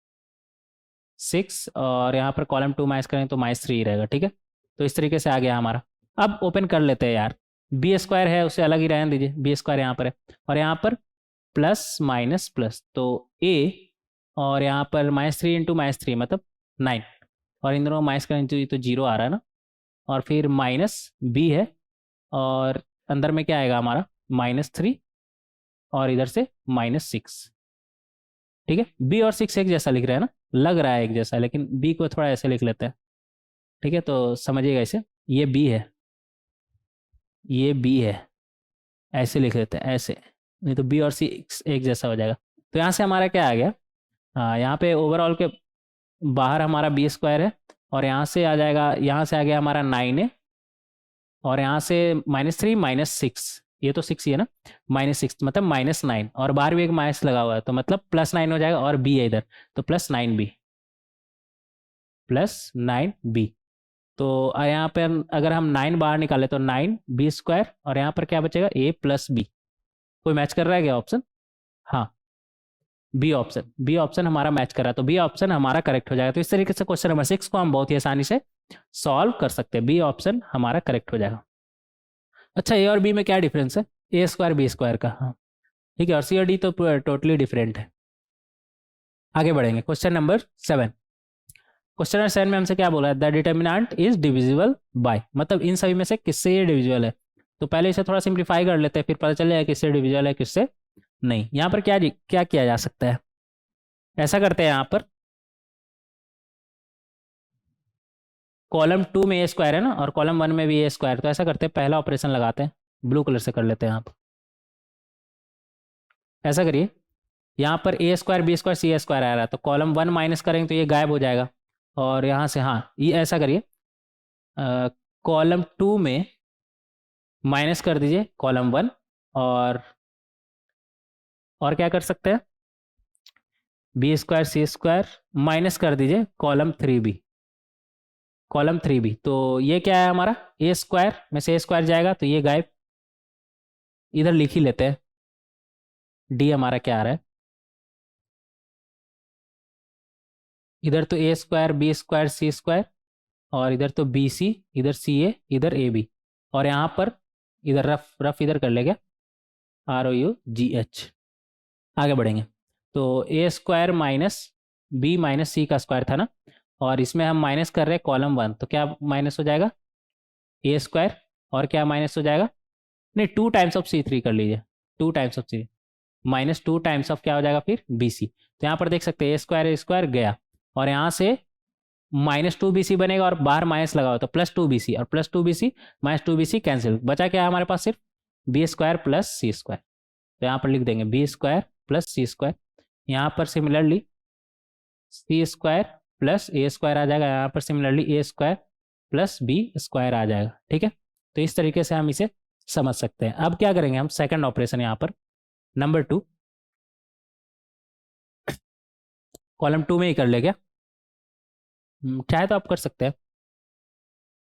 6 और यहाँ पर कॉलम 2 माइनस करें तो -3 रहेगा। ठीक है, तो इस तरीके से आ गया हमारा। अब ओपन कर लेते हैं यार, बी स्क्वायर है उसे अलग ही रहने दीजिए, बी स्क्वायर यहाँ पर है और यहाँ पर प्लस माइनस प्लस, तो ए और यहाँ पर -3 इंटू -3 मतलब 9, और इन दोनों माइनस करें तो ये तो 0 आ रहा है ना, और फिर माइनस बी है और अंदर में क्या आएगा हमारा -3 और इधर से -6। ठीक है, बी और 6 एक जैसा लिख रहे हैं ना, लग रहा है एक जैसा, लेकिन बी को थोड़ा ऐसे लिख लेते हैं। ठीक है, तो समझिएगा इसे, ये बी है, ये बी है, ऐसे लिख लेते हैं ऐसे, नहीं तो बी और सी एक जैसा हो जाएगा। तो यहाँ से हमारा क्या आ गया, यहाँ पे ओवरऑल के बाहर हमारा बी स्क्वायर है और यहाँ से आ जाएगा, यहाँ से आ गया हमारा 9 है और यहाँ से -3 -6, ये तो 6 ही है ना, -6 मतलब -9 और बाहर भी एक माइनस लगा हुआ है तो मतलब +9 हो जाएगा और बी है इधर तो +9b, +9b। तो यहाँ पे अगर हम 9 बाहर निकाले तो 9b² और यहाँ पर क्या बचेगा a + b। कोई मैच कर रहा है क्या ऑप्शन? हाँ, बी ऑप्शन हमारा मैच कर रहा है, तो बी ऑप्शन हमारा करेक्ट हो जाएगा। तो इस तरीके से क्वेश्चन नंबर 6 को हम बहुत ही आसानी से सॉल्व कर सकते हैं, बी ऑप्शन हमारा करेक्ट हो जाएगा। अच्छा, ए और बी में क्या डिफरेंस है? a² b² का, हाँ ठीक है, और सी और डी तो टोटली डिफरेंट है। आगे बढ़ेंगे, क्वेश्चन नंबर 7। क्वेश्चन नंबर 7 में हमसे क्या बोला है, the determinant is divisible by, मतलब इन सभी में से किससे ये डिविजिबल है। तो पहले इसे थोड़ा सिंप्लीफाई कर लेते हैं, फिर पता चलेगा किससे डिविजिबल है किससे नहीं। यहाँ पर क्या क्या किया जा सकता है, ऐसा करते हैं, यहाँ पर कॉलम 2 में a² है ना और कॉलम 1 में भी a², तो ऐसा करते हैं पहला ऑपरेशन लगाते हैं, ब्लू कलर से कर लेते हैं यहाँ पर। ऐसा करिए, यहाँ पर a² b² c² आ रहा है, तो कॉलम 1 माइनस करेंगे तो ये गायब हो जाएगा और यहाँ से, हाँ ये ऐसा करिए, कॉलम 2 में माइनस कर दीजिए कॉलम 1 और क्या कर सकते हैं, b² c² माइनस कर दीजिए कॉलम 3b, कॉलम 3b। तो ये क्या है हमारा, a² में से a² जाएगा तो ये गायब, इधर लिख ही लेते हैं, डी हमारा क्या आ रहा है, इधर तो a² b² c² और इधर तो bc, इधर ca, इधर ab, और यहाँ पर इधर रफ रफ इधर कर लेंगे ROUGH। आगे बढ़ेंगे, तो a² माइनस b माइनस सी का स्क्वायर था ना, और इसमें हम माइनस कर रहे हैं कॉलम 1, तो क्या माइनस हो जाएगा a² और क्या माइनस हो जाएगा, नहीं 2 टाइम्स ऑफ c3 कर लीजिए, 2 times of c -2 times of क्या हो जाएगा फिर bc। तो यहाँ पर देख सकते हैं a² गया और यहाँ से -2bc बनेगा और बाहर माइनस लगा हुआ तो +2bc और +2bc -2bc कैंसिल, बचा क्या है हमारे पास सिर्फ b² + c²। तो यहाँ पर लिख देंगे b² + c², यहाँ पर सिमिलरली c² + a² आ जाएगा, यहाँ पर सिमिलरली a² + b² आ जाएगा। ठीक है, तो इस तरीके से हम इसे समझ सकते हैं। अब क्या करेंगे हम, सेकंड ऑपरेशन यहाँ पर नंबर 2, कॉलम 2 में ही कर ले क्या, चाहे तो आप कर सकते हैं,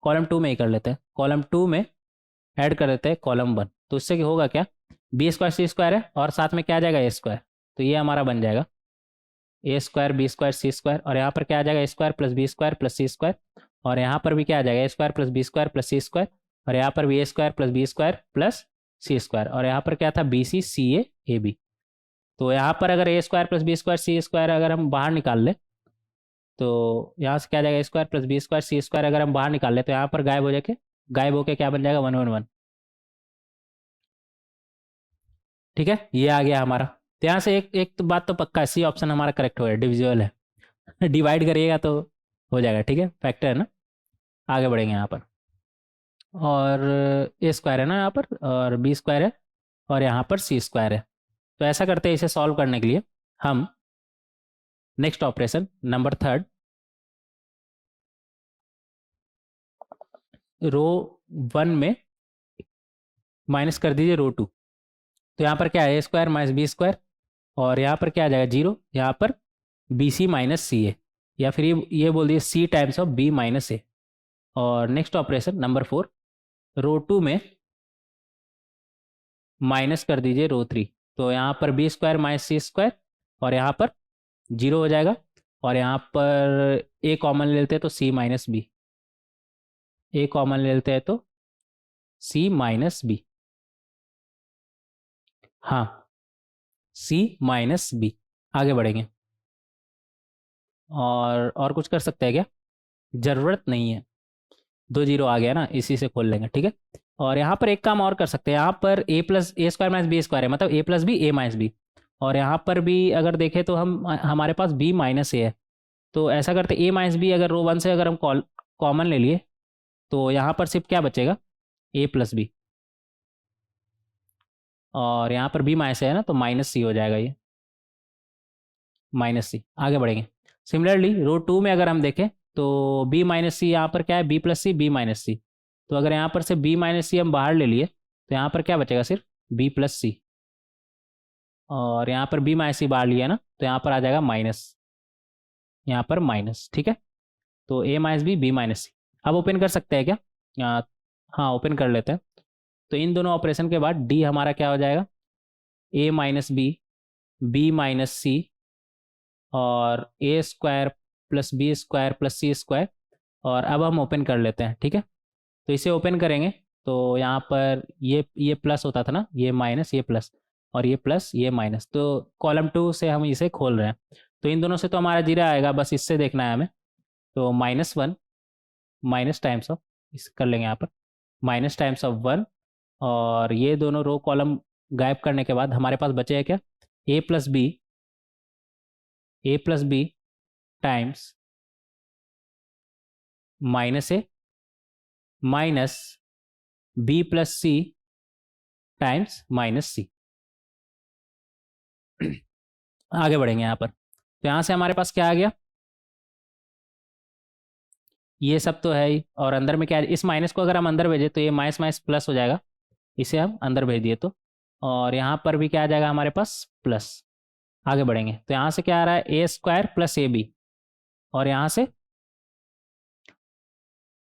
कॉलम 2 में ही कर लेते हैं, कॉलम 2 में ऐड कर देते हैं कॉलम 1, तो इससे होगा क्या, b² c² है और साथ में क्या आ जाएगा a², तो ये हमारा बन जाएगा a² b² c² और यहाँ पर क्या आ जाएगा a² + b² + c² और यहाँ पर भी क्या आ जाएगा a² + b² + c² और यहाँ पर भी a² + b² + c² और यहाँ पर क्या था bc ca ab। तो यहाँ पर अगर a² + b² c² अगर हम बाहर निकाल लें तो यहाँ से क्या आ जाएगा a² + b² c² अगर हम बाहर निकाल लें तो यहाँ पर गायब होके क्या बन जाएगा 1 1 1। ठीक है, ये आ गया हमारा। तो यहाँ से एक तो बात तो पक्का है, सी ऑप्शन हमारा करेक्ट हो गया, डिविजिबल है डिवाइड करिएगा तो हो जाएगा। ठीक है, फैक्टर है ना। आगे बढ़ेंगे यहाँ पर, और a² है ना यहाँ पर, और b² है और यहाँ पर c² है। तो ऐसा करते हैं, इसे सॉल्व करने के लिए हम नेक्स्ट ऑपरेशन नंबर 3, रो 1 में माइनस कर दीजिए रो 2। तो यहाँ पर क्या है a² - b² और यहाँ पर क्या आ जाएगा 0, यहाँ पर bc - ca, या फिर ये बोल दिए c times of b - a। और नेक्स्ट ऑपरेशन नंबर 4, रो 2 में माइनस कर दीजिए रो 3। तो यहाँ पर b² - c² और यहाँ पर 0 हो जाएगा और यहाँ पर ए कॉमन ले लेते हैं तो सी माइनस बी, ए कॉमन ले लेते हैं तो सी माइनस बी, हाँ सी माइनस बी। आगे बढ़ेंगे। और कुछ कर सकते हैं क्या? ज़रूरत नहीं है, 2 जीरो आ गया ना, इसी से खोल लेंगे, ठीक है। और यहाँ पर एक काम और कर सकते हैं, यहाँ पर ए plus A square minus B square है, मतलब ए प्लस बी ए माइनस बी। और यहाँ पर भी अगर देखें तो हमारे पास बी माइनस ए है, तो ऐसा करते ए माइनस बी, अगर रो वन से अगर हम कॉमन ले लिए तो यहाँ पर सिर्फ क्या बचेगा, ए प्लस बी। और यहाँ पर बी माइनस है ना, तो माइनस सी हो जाएगा ये, माइनस सी। आगे बढ़ेंगे। सिमिलरली रो टू में अगर हम देखें तो बी माइनस सी, यहाँ पर क्या है, B plus C B minus C. तो अगर यहाँ पर से बी माइनस सी हम बाहर ले लिए तो यहाँ पर क्या बचेगा, सिर्फ बी प्लस सी। और यहाँ पर बी माइनस सी बाहर लिया ना, तो यहाँ पर आ जाएगा माइनस, यहाँ पर माइनस, ठीक है। तो A minus B B minus सी। अब ओपन कर सकते हैं क्या? आ, हाँ ओपन कर लेते हैं। तो इन दोनों ऑपरेशन के बाद डी हमारा क्या हो जाएगा, A minus B B minus सी और A square plus B square plus C square. और अब हम ओपन कर लेते हैं, ठीक है। तो इसे ओपन करेंगे तो यहाँ पर ये प्लस होता था ना, ये माइनस ये प्लस, और ये प्लस ये माइनस, तो कॉलम टू से हम इसे खोल रहे हैं। तो इन दोनों से तो हमारा जीरो आएगा, बस इससे देखना है हमें। तो minus one minus times of, इस कर लेंगे यहाँ पर माइनस टाइम्स ऑफ वन। और ये दोनों रो कॉलम गायब करने के बाद हमारे पास बचे हैं क्या, A plus B times minus A minus B plus C times minus सी। आगे बढ़ेंगे यहाँ पर। तो यहाँ से हमारे पास क्या आ गया, ये सब तो है ही, और अंदर में क्या है, इस माइनस को अगर हम अंदर भेजें तो ये माइनस माइनस प्लस हो जाएगा, इसे हम अंदर भेज दिए तो। और यहाँ पर भी क्या आ जाएगा हमारे पास, प्लस। आगे बढ़ेंगे तो यहाँ से क्या आ रहा है, A square plus A B, और यहाँ से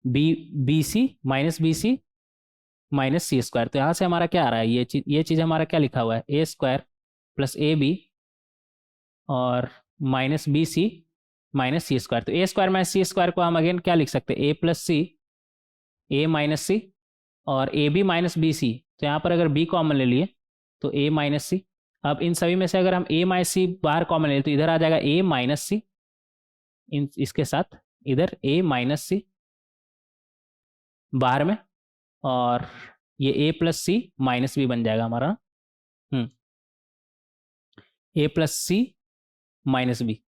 बी बी सी माइनस सी स्क्वायर। तो यहाँ से हमारा क्या आ रहा है, ये चीज़ हमारा क्या लिखा हुआ है, A square plus A B और माइनस बी सी माइनस सी स्क्वायर। तो ए स्क्वायर माइनस सी स्क्वायर को हम अगेन क्या लिख सकते हैं, ए प्लस सी ए माइनस सी और a B minus B c. तो यहाँ पर अगर बी कॉमन ले लिए तो ए माइनस सी। अब इन सभी में से अगर हम ए माइनस सी बाहर कॉमन ले तो इधर आ जाएगा ए माइनस सी, इसके साथ इधर ए माइनस सी बाहर में, और ये ए प्लस सी माइनस बी बन जाएगा हमारा। ए प्लस सी माइनस बी,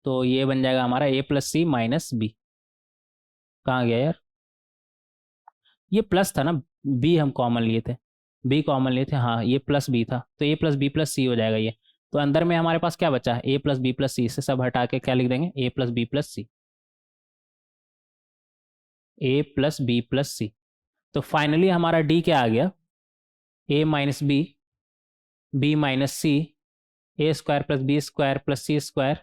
तो ये बन जाएगा हमारा ए प्लस सी माइनस बी। कहाँ गया यार, ये प्लस था ना, बी हम कॉमन लिए थे, बी कॉमन लिए थे, हाँ ये प्लस बी था, तो ए प्लस बी प्लस सी हो जाएगा ये। तो अंदर में हमारे पास क्या बचा है, A plus B plus C, से सब हटा के क्या लिख देंगे, A plus B plus C, A plus B plus C. तो फाइनली हमारा डी क्या आ गया, A minus B minus C, A square plus B square plus C square,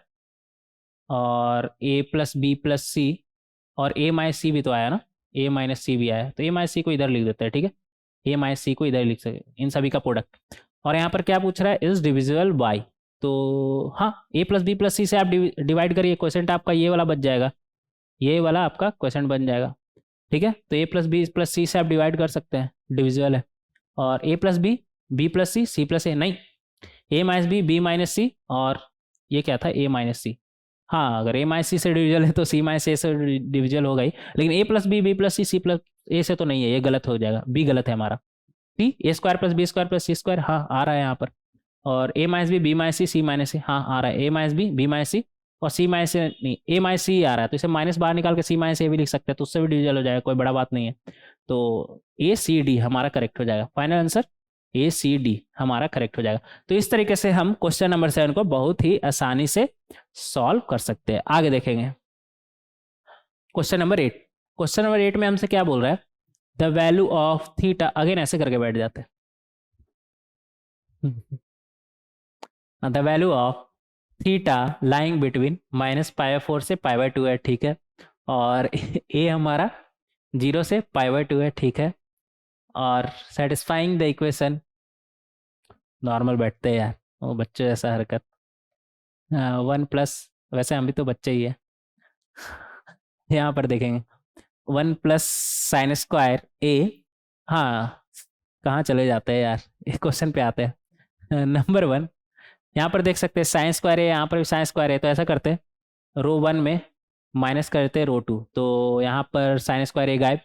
और A plus B plus C, और ए माइनस सी भी तो आया ना, ए माइनस सी भी आया, तो ए माइनस सी को इधर लिख देते हैं, ठीक है। ए माइनस सी को इधर लिख सकते, इन सभी का प्रोडक्ट। और यहाँ पर क्या पूछ रहा है, इज डिविजिबल बाई। तो हाँ, ए प्लस बी प्लस सी से आप डिवाइड करिए, क्वेश्चन आपका ये वाला बच जाएगा, ये वाला आपका क्वेश्चन बन जाएगा, ठीक है। तो A plus B plus C से आप डिवाइड कर सकते हैं, डिविजिबल है। और A plus B plus C plus A नहीं, ए माइनस बी माइनस सी, और ये क्या था, ए माइनस सी। हाँ अगर ए माइनस सी से डिविजल है तो सी माइनस ए से डिविजल होगा ही, लेकिन A plus B plus C plus A से तो नहीं है, ये गलत हो जाएगा, बी गलत है हमारा। C A square plus B square plus C square, हाँ आ रहा है यहाँ पर। और A minus B minus C minus C, हाँ आ रहा है, ए माइनस बी माइनस सी और सी माइनस से नहीं, ए माइनस सी आ रहा है, तो इसे माइनस बाहर निकाल के सी माइनस ए भी लिख सकते हैं, तो उससे भी डिविजल हो जाएगा, कोई बड़ा बात नहीं है। तो ए सी डी हमारा करेक्ट हो जाएगा, final answer a c d हमारा करेक्ट हो जाएगा। तो इस तरीके से हम क्वेश्चन नंबर 7 को बहुत ही आसानी से सॉल्व कर सकते हैं। आगे देखेंगे क्वेश्चन नंबर 8। क्वेश्चन नंबर 8 में हमसे क्या बोल रहा है, the value of theta, again ऐसे करके बैठ जाते हैं, the value of theta lying between minus pi 4 से पाई बाई 2 है, ठीक है। और ए हमारा 0 से पाई बाई 2 है, ठीक है। और सेटिस्फाइंग द इक्वेशन, नॉर्मल बैठते हैं यार, वो बच्चों जैसा हरकत, वन प्लस, वैसे हम भी तो बच्चे ही है। यहाँ पर देखेंगे 1 + sin² A। हाँ, कहाँ चले जाते हैं यार, इस क्वेश्चन पे आते हैं। नंबर 1, यहाँ पर देख सकते हैं sin²A, यहाँ पर भी sin²A, तो ऐसा करते हैं रो 1 में माइनस करते हैं रो 2, तो यहाँ पर sin² गायब,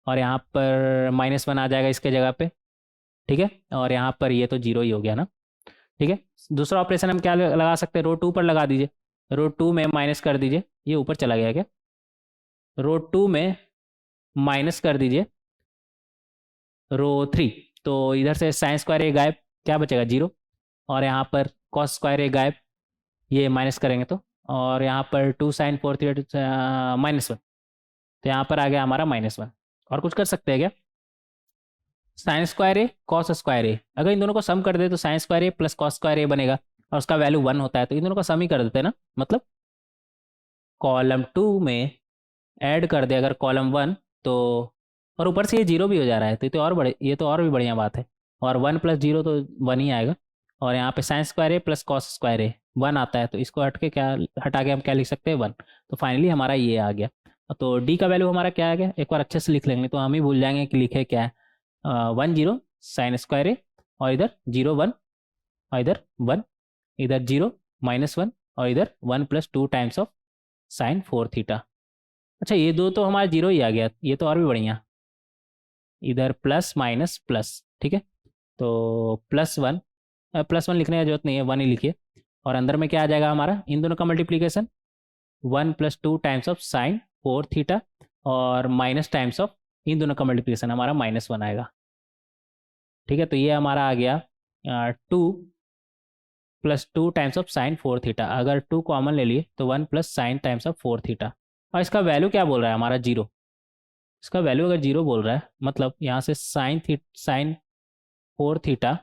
और यहाँ पर -1 आ जाएगा इसके जगह पे। ठीक है, और यहाँ पर ये तो जीरो ही हो गया ना। ठीक है, दूसरा ऑपरेशन हम क्या लगा सकते हैं, रो 2 पर लगा दीजिए। रो 2 में माइनस कर दीजिए, ये ऊपर चला गया क्या, रो 2 में माइनस कर दीजिए रो 3, तो इधर से sin² गायब, क्या बचेगा, जीरो। और यहाँ पर cos² गायब, ये माइनस करेंगे तो, और यहाँ पर 2 sin 4 -1, तो यहाँ पर आ गया हमारा -1। और कुछ कर सकते हैं क्या, sin² cos², अगर इन दोनों को सम कर दे तो sin² + cos² बनेगा, और उसका वैल्यू 1 होता है, तो इन दोनों का सम ही कर देते हैं ना, मतलब कॉलम 2 में ऐड कर दे अगर कॉलम 1, तो और ऊपर से ये जीरो भी हो जा रहा है, तो ये तो और भी बढ़िया बात है। और 1 + 0 तो 1 ही आएगा, और यहाँ पे sin² + cos² 1 आता है, तो इसको हटा के हम क्या लिख सकते हैं, 1। तो फाइनली हमारा ये आ गया। तो डी का वैल्यू हमारा क्या आ गया, एक बार अच्छे से लिख लेंगे तो हम ही भूल जाएंगे कि लिखे क्या है। 1 0 sin², और इधर 0 1, और इधर 1, इधर 0 -1, और इधर 1 + 2 टाइम्स ऑफ sin 4θ। अच्छा, ये दो तो हमारा जीरो ही आ गया, ये तो और भी बढ़िया। इधर प्लस माइनस प्लस, ठीक है, तो +1, +1 लिखने का जरूरत नहीं है, 1 ही लिखिए। और अंदर में क्या आ जाएगा हमारा, इन दोनों का मल्टीप्लीकेशन, 1 + 2 टाइम्स ऑफ sin 4θ, और माइनस टाइम्स ऑफ इन दोनों का मल्टीप्लीकेशन हमारा -1 आएगा। ठीक है, तो ये हमारा आ गया 2 + 2 टाइम्स ऑफ sin 4θ। अगर 2 कॉमन ले लिए तो 1 + sin टाइम्स ऑफ 4θ। और इसका वैल्यू क्या बोल रहा है हमारा, जीरो। इसका वैल्यू अगर जीरो बोल रहा है, मतलब यहाँ से sin 4θ,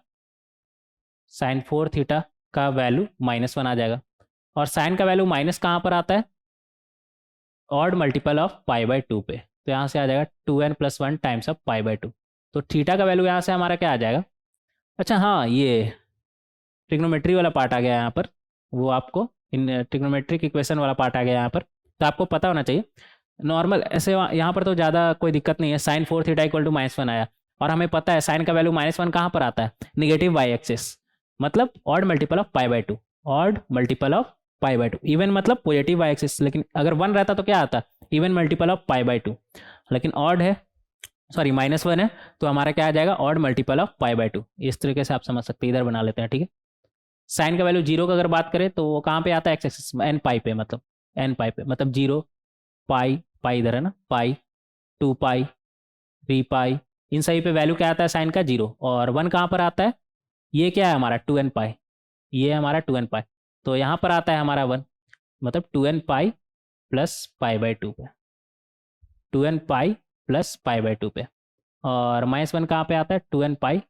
sin 4θ का वैल्यू -1 आ जाएगा। और साइन का वैल्यू माइनस कहाँ पर आता है, ऑड मल्टीपल ऑफ π/2 पे, तो यहाँ से आ जाएगा 2n + 1 टाइम्स ऑफ π/2। तो थीटा का वैल्यू यहाँ से हमारा क्या आ जाएगा। अच्छा हाँ, ये ट्रिग्नोमेट्री वाला पार्ट आ गया यहाँ पर, वो आपको इन ट्रिग्नोमेट्रिक इक्वेशन वाला पार्ट आ गया यहाँ पर, तो आपको पता होना चाहिए। नॉर्मल ऐसे यहाँ पर तो ज़्यादा कोई दिक्कत नहीं है, sin 4θ = -1 आया, और हमें पता है साइन का वैल्यू -1 कहाँ पर आता है, नेगेटिव वाई एक्सिस, मतलब odd multiple of π/2, odd multiple of π/2, even मतलब पॉजिटिव वाई एक्सिस, लेकिन अगर 1 रहता तो क्या आता, इवन मल्टीपल ऑफ π/2, लेकिन ऑड है, सॉरी -1 है, तो हमारा क्या आ जाएगा, ऑड मल्टीपल ऑफ π/2। इस तरीके से आप समझ सकते हैं, इधर बना लेते हैं। ठीक है, साइन का वैल्यू जीरो का अगर बात करें तो वो कहाँ पे आता है, एक्स एक्सिस एन पाई पे, मतलब एन पाई पे, मतलब 0 पाई, पाई इधर है ना, पाई 2 पाई 3 पाई, इन सभी पे वैल्यू क्या आता है साइन का, जीरो। और 1 कहाँ पर आता है, ये क्या है हमारा 2n पाई, ये हमारा 2n पाई, तो यहाँ पर आता है हमारा 1, मतलब 2n पाई + π/2 पे, 2n पाई + π/2 पे। और -1 कहाँ पे आता है, 2n पाई -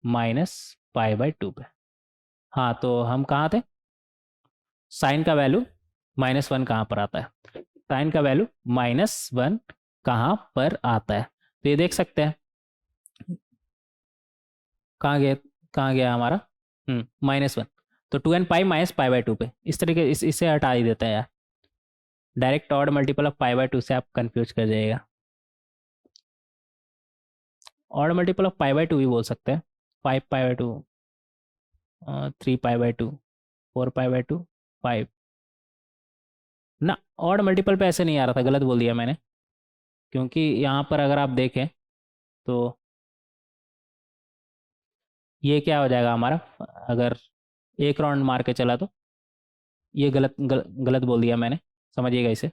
π/2 पे। हाँ, तो हम कहाँ थे, साइन का वैल्यू -1 कहाँ पर आता है, साइन का वैल्यू -1 कहाँ पर आता है, तो ये देख सकते हैं कहाँ गया, कहाँ गया हमारा -1, तो 2n पाई - π/2 पे, इस तरीके इसे हटा ही देता है यार, डायरेक्ट ऑड मल्टीपल ऑफ π/2 से आप कंफ्यूज कर जाइएगा। ऑड मल्टीपल ऑफ π/2 भी बोल सकते हैं, 5π/2, 3π/2, 4π/2, 5 ना, ऑड मल्टीपल पे ऐसे नहीं आ रहा था, गलत बोल दिया मैंने, क्योंकि यहाँ पर अगर आप देखें तो ये क्या हो जाएगा हमारा, अगर एक राउंड मार के चला तो ये गलत बोल दिया मैंने, समझिएगा इसे।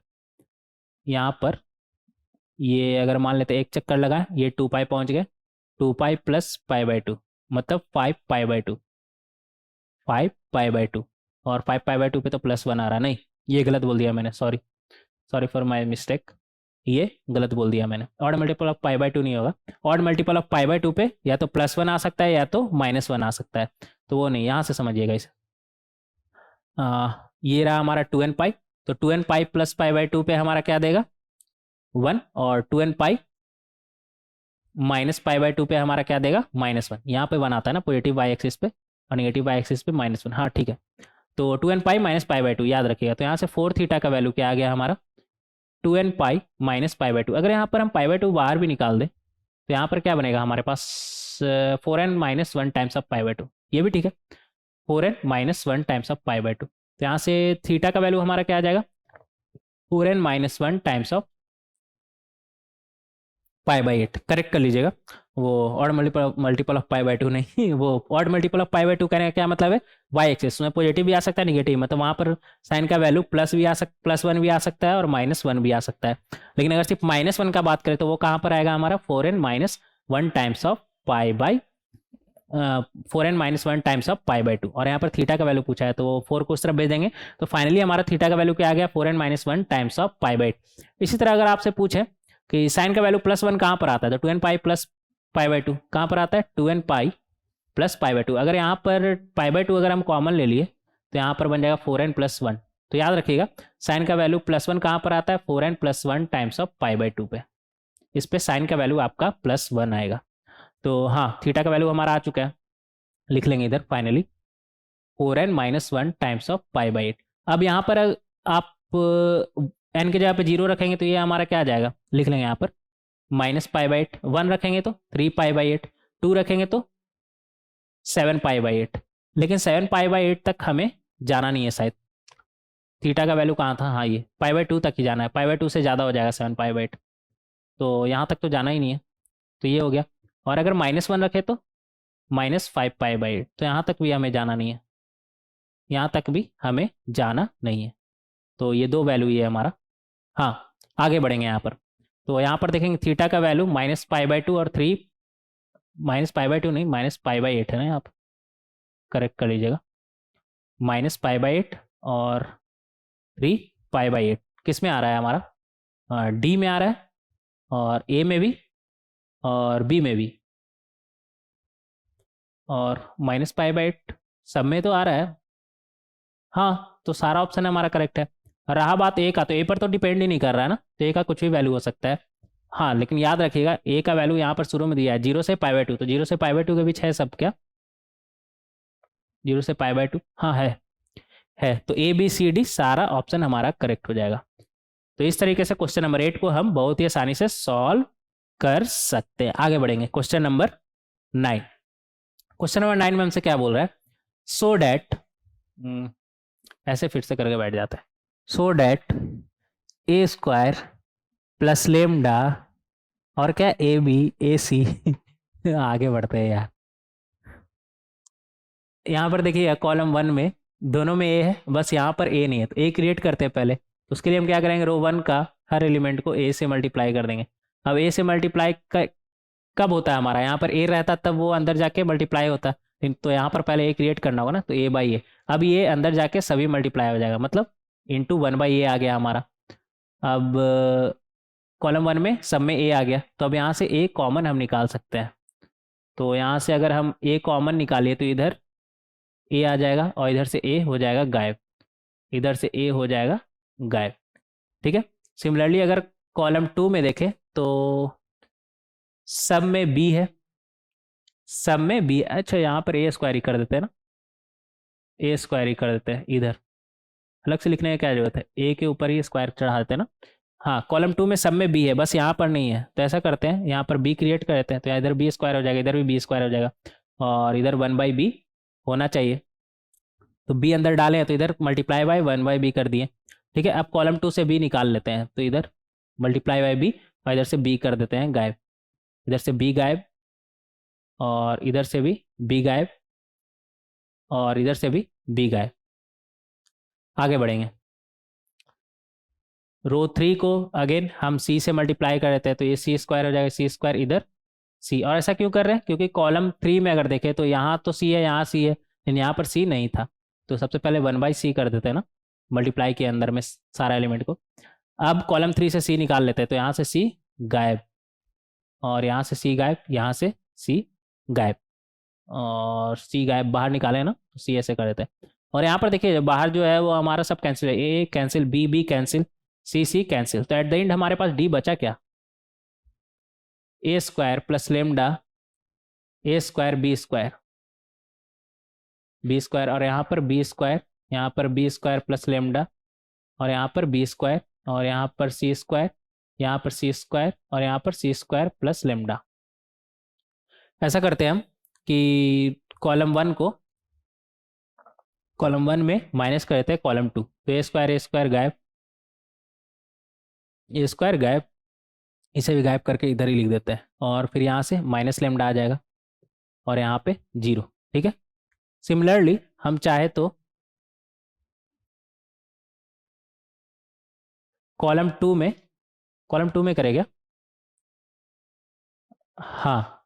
यहाँ पर ये अगर मान लेते एक चक्कर लगा, ये 2 पाई पहुँच गए, 2 पाई + π/2, मतलब 5π/2, 5π/2, और 5π/2 पे तो +1 आ रहा, नहीं ये गलत बोल दिया मैंने, sorry, sorry for my mistake, ये गलत बोल दिया मैंने, ऑड मल्टीपल ऑफ π/2 नहीं होगा, ऑड मल्टीपल ऑफ π/2 पे या तो +1 आ सकता है या तो -1 आ सकता है, तो वो नहीं, यहाँ से समझिएगा इसे। ये रहा हमारा 2n पाई, तो 2n पाई + π/2 पे हमारा क्या देगा, 1, और 2n पाई - π/2 पे हमारा क्या देगा, -1, यहाँ पे 1 आता है ना पॉजिटिव वाई एक्सिस पे, और नेगेटिव वाई एक्सिस पे -1। हाँ ठीक है, तो 2n pi minus pi by two याद रखिएगा। तो यहाँ से 4 थीटा का वैल्यू क्या आ गया हमारा, 2n pi minus pi by two. अगर यहाँ पर हम पाई बाई टू बाहर भी निकाल दें तो यहाँ पर क्या बनेगा हमारे पास, 4n minus 1 times of pi by two, ये भी ठीक है, 4n minus 1 times of pi by two. तो यहाँ से थीटा का वैल्यू हमारा क्या आ जाएगा, 4n minus 1 times of pi by 8। Correct कर लीजिएगा, वो odd multiple of pi by two नहीं, वो odd multiple of pi by two कहने का क्या मतलब है, वाई एक्सिस में पॉजिटिव भी आ सकता है नेगेटिव, मतलब वहाँ पर साइन का वैल्यू +1 भी आ सकता है और -1 भी आ सकता है। लेकिन अगर सिर्फ -1 का बात करें तो वो कहाँ पर आएगा हमारा, 4n minus 1 times of pi by 4n minus 1 times of pi by two. और यहाँ पर थीटा का वैल्यू पूछा है तो 4 को उस तरफ भेज देंगे, तो फाइनली हमारा थीटा का वैल्यू क्या आ गया, 4n minus 1 times of pi by 8। इसी तरह अगर आपसे पूछे कि साइन का वैल्यू +1 कहाँ पर आता है, तो 2n pi plus pi by two कहाँ पर आता है, 2n pi plus pi by two. अगर यहाँ पर पाई बाई टू अगर हम कॉमन ले लिए तो यहाँ पर बन जाएगा 4n प्लस 1। तो याद रखिएगा साइन का वैल्यू +1 कहाँ पर आता है, 4n plus 1 times of pi by two पे। इस पे साइन का वैल्यू आपका +1 आएगा। तो हाँ, थीटा का वैल्यू हमारा आ चुका है, लिख लेंगे इधर finally 4n minus 1 times of pi by 8। अब यहाँ पर आप n के जगह पे 0 रखेंगे तो ये हमारा क्या आ जाएगा, लिख लेंगे यहाँ पर माइनस पाई बाई 8। 1 रखेंगे तो 3 पाई बाई 8, 2 रखेंगे तो 7 पाई बाई 8। लेकिन 7 पाई बाई 8 तक हमें जाना नहीं है शायद, थीटा का वैल्यू कहाँ था, हाँ ये पाई बाई 2 तक ही जाना है, पाई बाई 2 से ज़्यादा हो जाएगा 7 पाई बाई 8, तो यहाँ तक तो जाना ही नहीं है, तो ये हो गया। और अगर -1 रखे तो -5 पाई बाई 8, तो यहाँ तक भी हमें जाना नहीं है, यहाँ तक भी हमें जाना नहीं है। तो ये दो वैल्यू ये है हमारा। हाँ, आगे बढ़ेंगे यहाँ पर, तो यहाँ पर देखेंगे थीटा का वैल्यू -π/2 और 3 -π/2 नहीं -π/8 है ना, यहाँ पर करेक्ट कर लीजिएगा, -π/8 और 3π/8 किस में आ रहा है हमारा, डी में आ रहा है और ए में भी और बी में भी, और -π/8 सब में तो आ रहा है। हाँ, तो सारा ऑप्शन हमारा करेक्ट है। रहा बात ए का, तो ए पर तो डिपेंड ही नहीं कर रहा है ना, तो ए का कुछ भी वैल्यू हो सकता है। हाँ, लेकिन याद रखिएगा ए का वैल्यू यहाँ पर शुरू में दिया है 0 से π/2, तो 0 से π/2 के बीच है सब क्या, 0 से π/2, हाँ है। तो ए बी सी डी सारा ऑप्शन हमारा करेक्ट हो जाएगा। तो इस तरीके से क्वेश्चन नंबर 8 को हम बहुत ही आसानी से सॉल्व कर सकते हैं। आगे बढ़ेंगे क्वेश्चन नंबर 9। क्वेश्चन नंबर 9 में हमसे क्या बोल रहा है, सो डैट, ऐसे फिर से करके बैठ जाता है, so that A square plus lambda और क्या ए बी ए सी आगे बढ़ते हैं यार। यहाँ पर देखिए कॉलम 1 में दोनों में ए है, बस यहाँ पर ए नहीं है, तो ए क्रिएट करते हैं पहले। तो उसके लिए हम क्या करेंगे, रो 1 का हर एलिमेंट को ए से मल्टीप्लाई कर देंगे। अब ए से मल्टीप्लाई कब होता है हमारा, यहाँ पर ए रहता तब वो अंदर जाके मल्टीप्लाई होता, तो यहाँ पर पहले ए क्रिएट करना होगा ना, तो ए बाई ए। अब ये अंदर जाके सभी मल्टीप्लाई हो जाएगा, मतलब इंटू 1/a आ गया हमारा। अब कॉलम 1 में सब में ए आ गया, तो अब यहाँ से ए कॉमन हम निकाल सकते हैं। तो यहाँ से अगर हम ए कॉमन निकालिए तो इधर ए आ जाएगा और इधर से ए हो जाएगा गायब, इधर से ए हो जाएगा गायब, ठीक है। सिमिलरली अगर कॉलम 2 में देखें तो सब में बी है, सब में बी, अच्छा यहाँ पर ए स्क्वायर ही कर देते हैं ना, ए स्क्वायर ही कर देते हैं, इधर अलग से लिखने की क्या जरूरत है, ए के ऊपर ही स्क्वायर चढ़ा देते हैं ना। हाँ, कॉलम 2 में सब में बी है, बस यहाँ पर नहीं है, तो ऐसा करते हैं यहाँ पर बी क्रिएट कर देते हैं, तो इधर बी स्क्वायर हो जाएगा, इधर भी बी स्क्वायर हो जाएगा और इधर 1/b होना चाहिए। तो बी अंदर डालें तो इधर मल्टीप्लाई बाय 1/b कर दिए, ठीक है। अब कॉलम 2 से बी निकाल लेते हैं, तो इधर मल्टीप्लाई बाय बी और इधर से बी कर देते हैं गायब, इधर से बी गायब और इधर से भी बी गायब और इधर से भी बी गायब। आगे बढ़ेंगे, रो 3 को अगेन हम सी से मल्टीप्लाई कर देते हैं, तो ये सी स्क्वायर हो जाएगा, सी स्क्वायर इधर सी। और ऐसा क्यों कर रहे हैं, क्योंकि कॉलम 3 में अगर देखें तो यहाँ तो सी है, यहाँ सी है, लेकिन यहाँ पर सी नहीं था, तो सबसे पहले 1/c कर देते हैं ना, मल्टीप्लाई के अंदर में सारा एलिमेंट को। अब कॉलम 3 से सी निकाल लेते हैं, तो यहाँ से सी गायब और यहाँ से सी गायब, यहाँ से सी गायब और सी गायब, बाहर निकाले ना, तो सी ऐसे कर देते हैं। और यहाँ पर देखिए बाहर जो है वो हमारा सब कैंसिल है, A cancel, B B cancel, C C cancel, तो एट द एंड हमारे पास डी बचा क्या, A square plus lambda A square B square, B square, और यहाँ पर बी स्क्वायर, यहाँ पर बी स्क्वायर प्लस लेमडा, और यहाँ पर बी स्क्वायर, और यहाँ पर सी स्क्वायर, यहाँ पर सी स्क्वायर, और यहाँ पर सी स्क्वायर प्लस लेमडा। ऐसा करते हैं हम कि कॉलम वन में माइनस कर देते हैं कॉलम टू, तो ए स्क्वायर गायब, ए स्क्वायर गायब, इसे भी गायब करके इधर ही लिख देते हैं, और फिर यहाँ से माइनस लेमडा आ जाएगा, और यहाँ पे जीरो। ठीक है। सिमिलरली हम चाहे तो कॉलम टू में करेगा, हाँ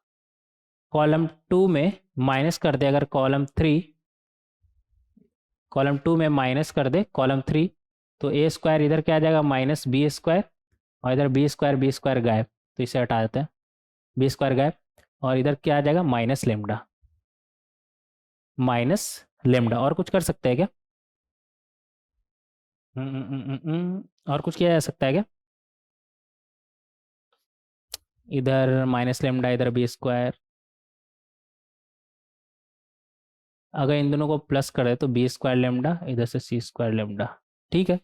कॉलम टू में माइनस कर दे, अगर कॉलम टू में माइनस कर दे कॉलम थ्री, तो ए स्क्वायर इधर क्या आ जाएगा माइनस बी स्क्वायर, और इधर बी स्क्वायर गायब, तो इसे हटा देते हैं, बी स्क्वायर गायब, और इधर क्या आ जाएगा माइनस लेमडा। और कुछ कर सकते हैं क्या? और कुछ किया जा सकता है क्या? इधर माइनस लेमडा, इधर बी स्क्वायर, अगर इन दोनों को प्लस कर दे तो बी स्क्वायर लेमडा, इधर से सी स्क्वायर लेमडा। ठीक है,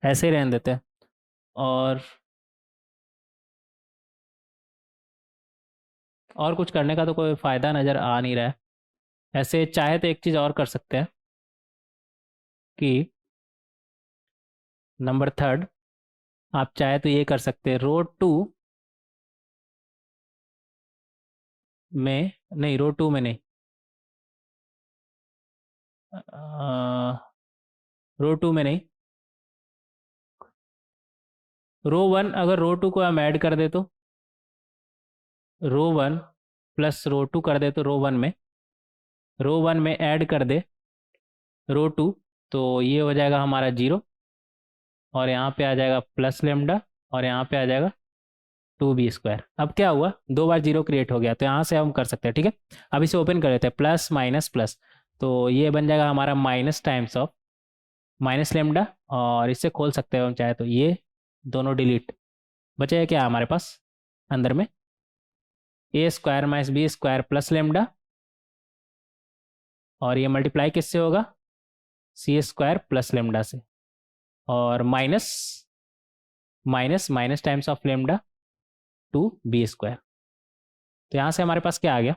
ऐसे ही रहने देते हैं। और कुछ करने का तो कोई फ़ायदा नज़र आ नहीं रहा है। ऐसे चाहे तो एक चीज़ और कर सकते हैं कि नंबर थर्ड, आप चाहे तो ये कर सकते हैं, रो टू में नहीं, रो टू में नहीं, रो वन, अगर रो टू को हम ऐड कर दे तो रो वन प्लस रो टू कर दे, तो रो वन में ऐड कर दे रो टू, तो ये हो जाएगा हमारा जीरो, और यहाँ पे आ जाएगा प्लस लेमडा, और यहाँ पे आ जाएगा टू बी स्क्वायर। अब क्या हुआ, दो बार जीरो क्रिएट हो गया, तो यहाँ से हम कर सकते हैं। ठीक है, अब इसे ओपन कर देते हैं, प्लस माइनस प्लस, तो ये बन जाएगा हमारा minus times of minus lambda, और इससे खोल सकते हैं हम चाहे तो, ये दोनों डिलीट, बचेगा क्या हमारे पास अंदर में, A square minus B square plus lambda, और ये मल्टीप्लाई किससे होगा, सी स्क्वायर प्लस लेमडा से, और minus minus minus times of lambda to b square. तो यहाँ से हमारे पास क्या आ गया,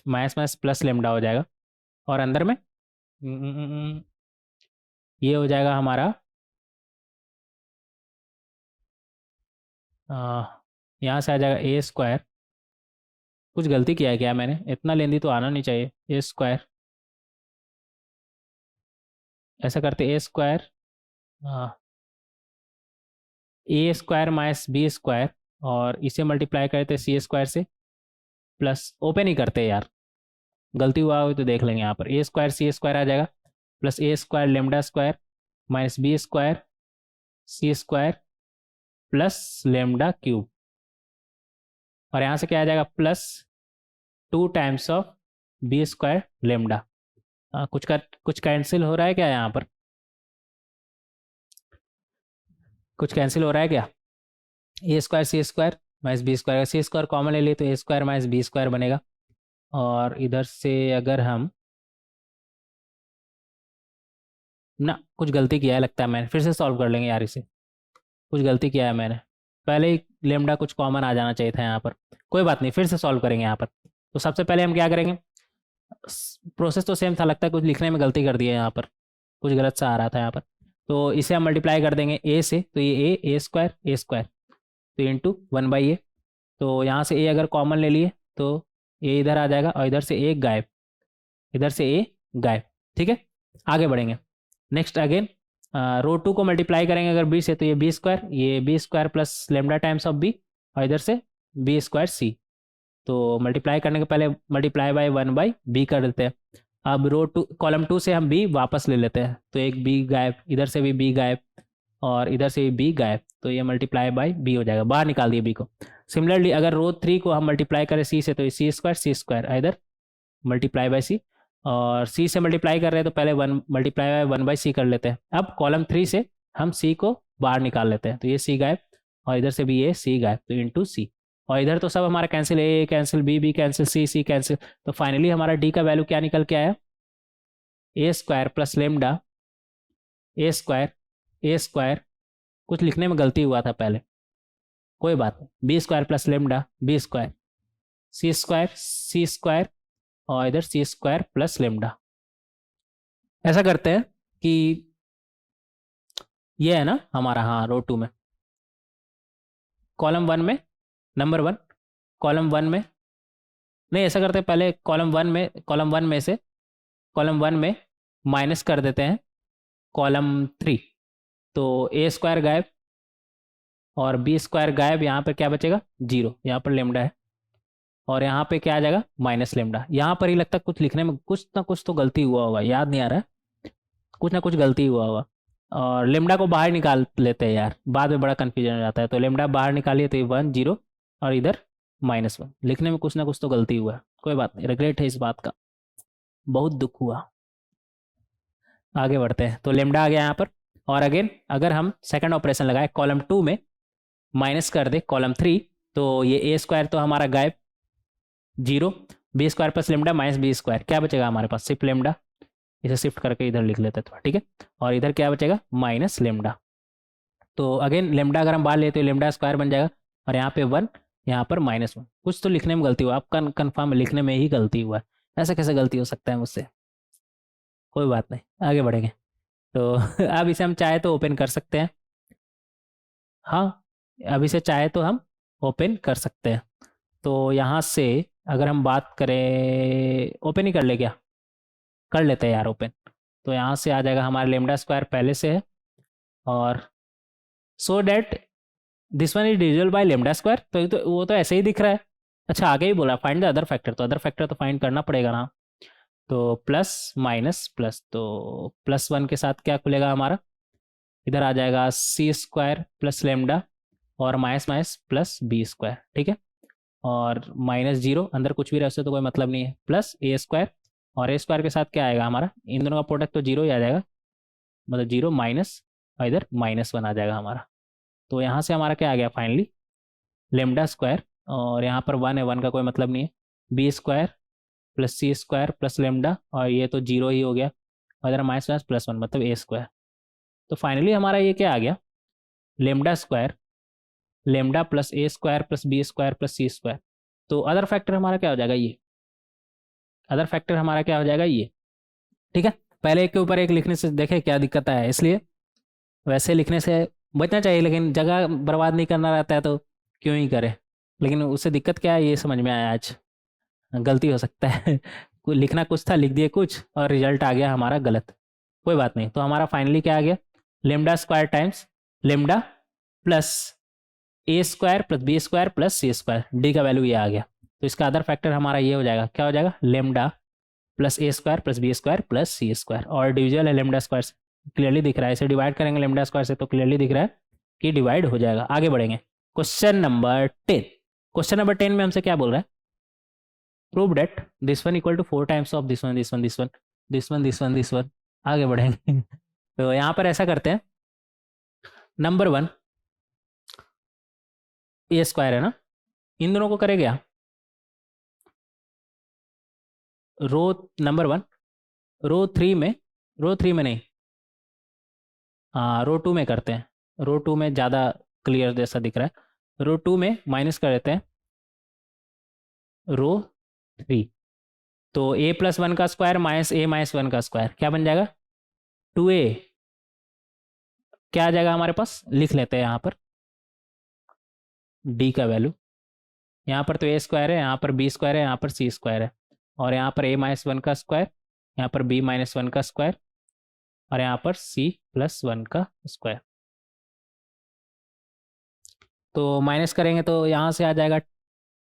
माइनस माइनस प्लस लेमडा हो जाएगा, और अंदर में ये हो जाएगा हमारा यहाँ से आ जाएगा ए स्क्वायर, कुछ गलती किया है क्या मैंने, इतना लेंदी तो आना नहीं चाहिए, ए स्क्वायर, ऐसा करते ए स्क्वायर, ए स्क्वायर माइनस बी स्क्वायर, और इसे मल्टीप्लाई करते सी स्क्वायर से, प्लस ओपन ही करते यार, गलती हुआ हो तो देख लेंगे, यहाँ पर ए स्क्वायर सी स्क्वायर आ जाएगा, plus A square lambda square minus B square C square plus lambda cube, और यहाँ से क्या आ जाएगा plus two times of B square lambda. कुछ कैंसिल हो रहा है क्या यहाँ पर, कुछ कैंसिल हो रहा है क्या, A square C square minus B square, C square common ले लिए तो ए स्क्वायर माइनस बी स्क्वायर बनेगा, और इधर से अगर हम ना, कुछ गलती किया है लगता है मैंने, फिर से सॉल्व कर लेंगे यार इसे, कुछ गलती किया है मैंने, पहले ही लेमडा कुछ कॉमन आ जाना चाहिए था यहाँ पर, कोई बात नहीं, फिर से सॉल्व करेंगे यहाँ पर। तो सबसे पहले हम क्या करेंगे, प्रोसेस तो सेम था, लगता है कुछ लिखने में गलती कर दी है यहाँ पर, कुछ गलत सा आ रहा था यहाँ पर, तो इसे हम मल्टीप्लाई कर देंगे ए से, तो ये ए स्क्वायर तो इंटू वन बाई ए, तो यहाँ से ए अगर कॉमन ले लिए तो ए इधर आ जाएगा, और इधर से ए गायब, इधर से ए गायब। ठीक है, आगे बढ़ेंगे। नेक्स्ट अगेन रो टू को मल्टीप्लाई करेंगे अगर बी से, तो ये b square plus lambda times of b, और इधर से बी स्क्वायर सी, तो मल्टीप्लाई करने के पहले multiply by one by b कर देते हैं। अब रो टू कॉलम टू से हम बी वापस ले लेते हैं, तो एक बी गायब, इधर से भी बी गायब, और इधर से भी बी गायब, तो ये मल्टीप्लाई बाय बी हो जाएगा, बाहर निकाल दिए बी को। सिमिलरली अगर रो थ्री को हम मल्टीप्लाई करें सी से, तो सी स्क्वायर इधर मल्टीप्लाई बाय सी, और सी से मल्टीप्लाई कर रहे हैं तो पहले one multiply by one by C कर लेते हैं। अब कॉलम थ्री से हम सी को बाहर निकाल लेते हैं, तो ये सी गायब, और इधर से भी ये सी गायब, तो इंटू सी, और इधर तो सब हमारा कैंसिल, ए कैंसिल, बी कैंसिल, सी कैंसिल। तो फाइनली हमारा डी का वैल्यू क्या निकल के आया, ए square plus lambda, A square, A square, कुछ लिखने में गलती हुआ था पहले, कोई बात नहीं, B square plus lambda B square, C square और इधर सी स्क्वायर प्लस लेमडा। ऐसा करते हैं कि ये है ना हमारा, हाँ रो 2 में, कॉलम 1 में, नंबर 1 कॉलम 1 में, नहीं ऐसा करते हैं पहले कॉलम 1 में माइनस कर देते हैं कॉलम 3, तो ए स्क्वायर गायब और बी स्क्वायर गायब, यहाँ पर क्या बचेगा 0, यहाँ पर लेमडा है और यहाँ पे क्या आ जाएगा माइनस लेमडा। यहाँ पर ही लगता है कुछ लिखने में कुछ ना कुछ तो गलती हुआ होगा, याद नहीं आ रहा है, कुछ ना कुछ गलती हुआ होगा। और लेमडा को बाहर निकाल लेते हैं यार, बाद में बड़ा कन्फ्यूजन हो जाता है। तो लेमडा बाहर निकालिए तो ये 1 0 और इधर -1, लिखने में कुछ ना कुछ तो गलती हुआ है, कोई बात नहीं, रिग्रेट है इस बात का, बहुत दुख हुआ। आगे बढ़ते हैं, तो लेमडा आ गया यहाँ पर। और अगेन अगर हम सेकंड ऑपरेशन लगाए कॉलम 2 में माइनस कर दे कॉलम 3, तो ये ए स्क्वायर तो हमारा गायब 0, b square plus lambda minus B square, क्या बचेगा हमारे पास सिर्फ लेमडा, इसे शिफ्ट करके इधर लिख लेते हैं थोड़ा, ठीक है। और इधर क्या बचेगा माइनस लेमडा। तो अगेन लेमडा अगर हम बाहर लेते तो लेमडा स्क्वायर बन जाएगा और यहाँ पे 1, यहाँ पर -1, कुछ तो लिखने में गलती हुआ, आप कन्फर्म लिखने में ही गलती हुआ है, ऐसा कैसे गलती हो सकता है मुझसे, कोई बात नहीं, आगे बढ़ेंगे। तो अब इसे हम चाहे तो ओपन कर सकते हैं, हाँ अब इसे चाहे तो हम ओपन कर सकते हैं। तो यहाँ से अगर हम बात करें, ओपन ही कर ले क्या, कर लेते हैं यार ओपन। तो यहाँ से आ जाएगा हमारा लेमडा स्क्वायर पहले से है, और so that this one is divisible by lambda square, तो वो तो ऐसे ही दिख रहा है। अच्छा आगे ही बोला फाइंड द अदर फैक्टर, तो अदर फैक्टर तो फाइंड करना पड़ेगा ना। तो प्लस माइनस प्लस, तो +1 के साथ क्या खुलेगा हमारा, इधर आ जाएगा सी स्क्वायर प्लस लेमडा और minus minus plus B square, ठीक है। और -0 अंदर कुछ भी रहे उससे तो कोई मतलब नहीं है, प्लस ए स्क्वायर, और ए स्क्वायर के साथ क्या आएगा हमारा, इन दोनों का प्रोडक्ट तो 0 ही आ जाएगा, मतलब 0 माइनस और इधर -1 आ जाएगा हमारा। तो यहाँ से हमारा क्या आ गया फाइनली लेमडा स्क्वायर, और यहाँ पर 1 है, 1 का कोई मतलब नहीं है, B square plus C square plus lambda, और ये तो 0 ही हो गया, और इधर माइनस माइनस +1 मतलब ए स्क्वायर। तो फाइनली हमारा ये क्या आ गया lambda square, lambda plus A square plus B square plus C square. तो अदर फैक्टर हमारा क्या हो जाएगा ये, अदर फैक्टर हमारा क्या हो जाएगा ये, ठीक है। पहले एक के ऊपर एक लिखने से देखे क्या दिक्कत है, इसलिए वैसे लिखने से बचना चाहिए, लेकिन जगह बर्बाद नहीं करना रहता है तो क्यों ही करे। लेकिन उससे दिक्कत क्या है ये समझ में आया आज, गलती हो सकता है लिखना कुछ था लिख दिए कुछ और रिजल्ट आ गया हमारा गलत, कोई बात नहीं। तो हमारा फाइनली क्या आ गया lambda square times lambda plus A square plus B square plus C square, D का वैल्यू ये आ गया। तो इसका अदर फैक्टर हमारा ये हो जाएगा, क्या हो जाएगा lambda plus A square plus B square plus C square, और डिविजल है लेमडा स्क्वायर से, क्लियरली दिख रहा है, इसे डिवाइड करेंगे लेमडा स्क्वायर से तो क्लियरली दिख रहा है कि डिवाइड हो जाएगा। आगे बढ़ेंगे क्वेश्चन नंबर 10। क्वेश्चन नंबर 10 में हमसे क्या बोल रहा है, prove that this one equal to 4 times of this one this one this one this one this one this one. आगे बढ़ेंगे तो यहाँ पर ऐसा करते हैं, नंबर 1 ए स्क्वायर है ना, इन दोनों को करें क्या, रो नंबर 1 रो 3 में नहीं, हाँ रो 2 में करते हैं, रो 2 में ज़्यादा क्लियर जैसा दिख रहा है, रो 2 में माइनस कर देते हैं रो 3। तो a+1 का स्क्वायर माइनस a-1 का स्क्वायर क्या बन जाएगा 2a, क्या आ जाएगा हमारे पास, लिख लेते हैं यहाँ पर d का वैल्यू, यहाँ पर तो a स्क्वायर है, यहाँ पर b स्क्वायर है, यहाँ पर c स्क्वायर है, और यहाँ पर a-1 का स्क्वायर, यहाँ पर b-1 का स्क्वायर, और यहाँ पर c+1 का स्क्वायर। तो माइनस करेंगे तो यहाँ से आ जाएगा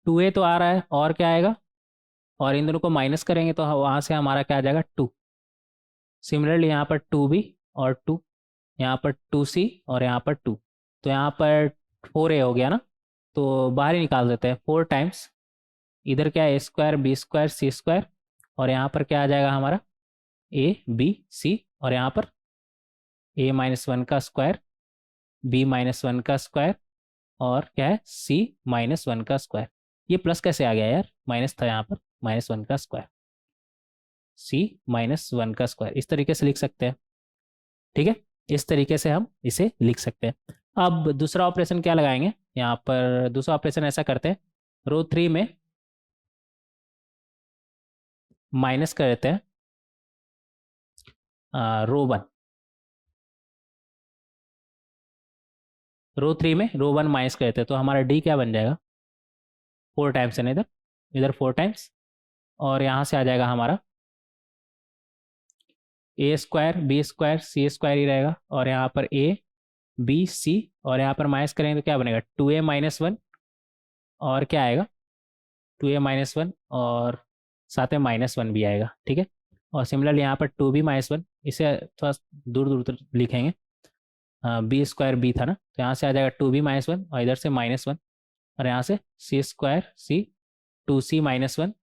2a तो आ रहा है, और क्या आएगा, और इन दोनों को माइनस करेंगे तो वहाँ से हमारा क्या आ जाएगा 2। सिमिलरली यहाँ पर 2b और 2, यहाँ पर 2c और यहाँ पर 2, तो यहाँ पर 4a हो गया ना, तो बाहर ही निकाल देते हैं 4 टाइम्स, इधर क्या है a square B square C square, और यहाँ पर क्या आ जाएगा हमारा a b c, और यहाँ पर a-1 का स्क्वायर b-1 का स्क्वायर और क्या है c -1 का स्क्वायर। ये प्लस कैसे आ गया यार, माइनस था यहाँ पर, -1 का स्क्वायर, c -1 का स्क्वायर, इस तरीके से लिख सकते हैं। ठीक है, इस तरीके से हम इसे लिख सकते हैं। अब दूसरा ऑपरेशन क्या लगाएंगे यहाँ पर, दूसरा ऑपरेशन ऐसा करते हैं, रो 3 में माइनस कर देते हैं रो 1, रो 3 में रो 1 माइनस कर देते हैं, तो हमारा डी क्या बन जाएगा, 4 टाइम्स है ना, इधर इधर 4 टाइम्स, और यहाँ से आ जाएगा हमारा ए square B square C square ही रहेगा, और यहाँ पर ए बी सी, और यहाँ पर माइनस करेंगे तो क्या बनेगा 2a-1, और क्या आएगा 2a-1, और साथ में -1 भी आएगा। ठीक है, और सिमिलरली यहाँ पर 2b-1, इसे थोड़ा दूर दूर तक लिखेंगे, बी स्क्वायर बी था ना, तो यहाँ से आ जाएगा 2b-1, और इधर से -1, और यहाँ से सी स्क्वायर सी 2c-1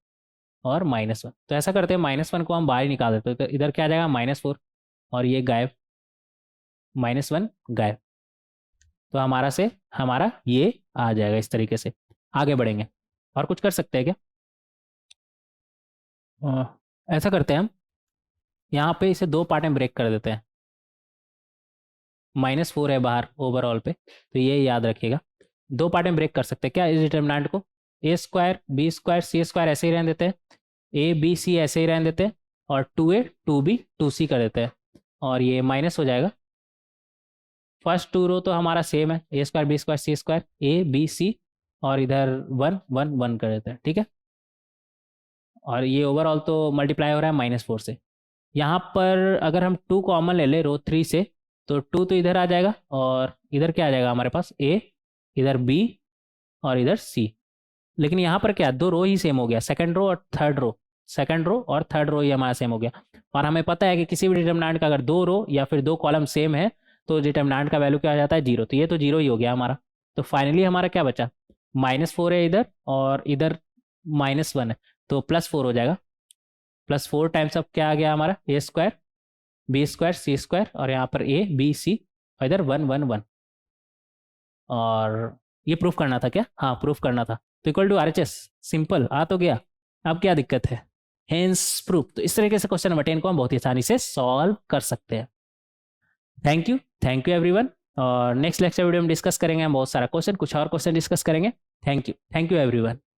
और -1। तो ऐसा करते हैं, -1 को हम बाहर ही निकाल देते हैं, तो इधर क्या आ जाएगा -4, और ये गायब, -1 गायब, तो हमारा ये आ जाएगा। इस तरीके से आगे बढ़ेंगे, और कुछ कर सकते हैं क्या, ऐसा करते हैं हम, यहाँ पे इसे 2 पार्ट में ब्रेक कर देते हैं, -4 है बाहर ओवरऑल पे, तो ये याद रखिएगा, 2 पार्ट में ब्रेक कर सकते हैं क्या इस डिटर्मिनेंट को, ए square B square C square ऐसे ही रहने देते हैं, ए बी सी ऐसे ही रहने देते हैं, और 2a 2b 2c कर देते हैं, और ये माइनस हो जाएगा। फर्स्ट 2 रो तो हमारा सेम है, A square B square C square A B C, और इधर 1 1 1 कर देते हैं। ठीक है, और ये ओवरऑल तो मल्टीप्लाई हो रहा है -4 से। यहाँ पर अगर हम 2 कॉमन ले ले रो 3 से, तो 2 तो इधर आ जाएगा, और इधर क्या आ जाएगा हमारे पास a, इधर b, और इधर c। लेकिन यहाँ पर क्या 2 रो ही सेम हो गया, सेकंड रो और थर्ड रो, सेकंड रो और थर्ड रो ही हमारा सेम हो गया, और हमें पता है कि किसी भी डिटर्मिनेंट का अगर 2 रो या फिर 2 कॉलम सेम है तो डिटर्मिनेंट का वैल्यू क्या आ जाता है 0, तो ये तो 0 ही हो गया हमारा। तो फाइनली हमारा क्या बचा, -4 है इधर, और इधर -1 है, तो +4 हो जाएगा, +4 टाइम्स अब क्या आ गया हमारा ए square B square C square, और यहाँ पर ए बी सी, और इधर 1 1 1, और ये प्रूफ करना था क्या, हाँ प्रूफ करना था, तो इक्वल टू RHS, सिंपल आ तो गया, अब क्या दिक्कत है, हेंस प्रूफ। तो इस तरीके से क्वेश्चन नंबर 10 को हम बहुत ही आसानी से सॉल्व कर सकते हैं। थैंक यू एवरीवन, और नेक्स्ट लेक्चर वीडियो में डिस्कस करेंगे हम बहुत सारा क्वेश्चन, कुछ और क्वेश्चन डिस्कस करेंगे। Thank you everyone.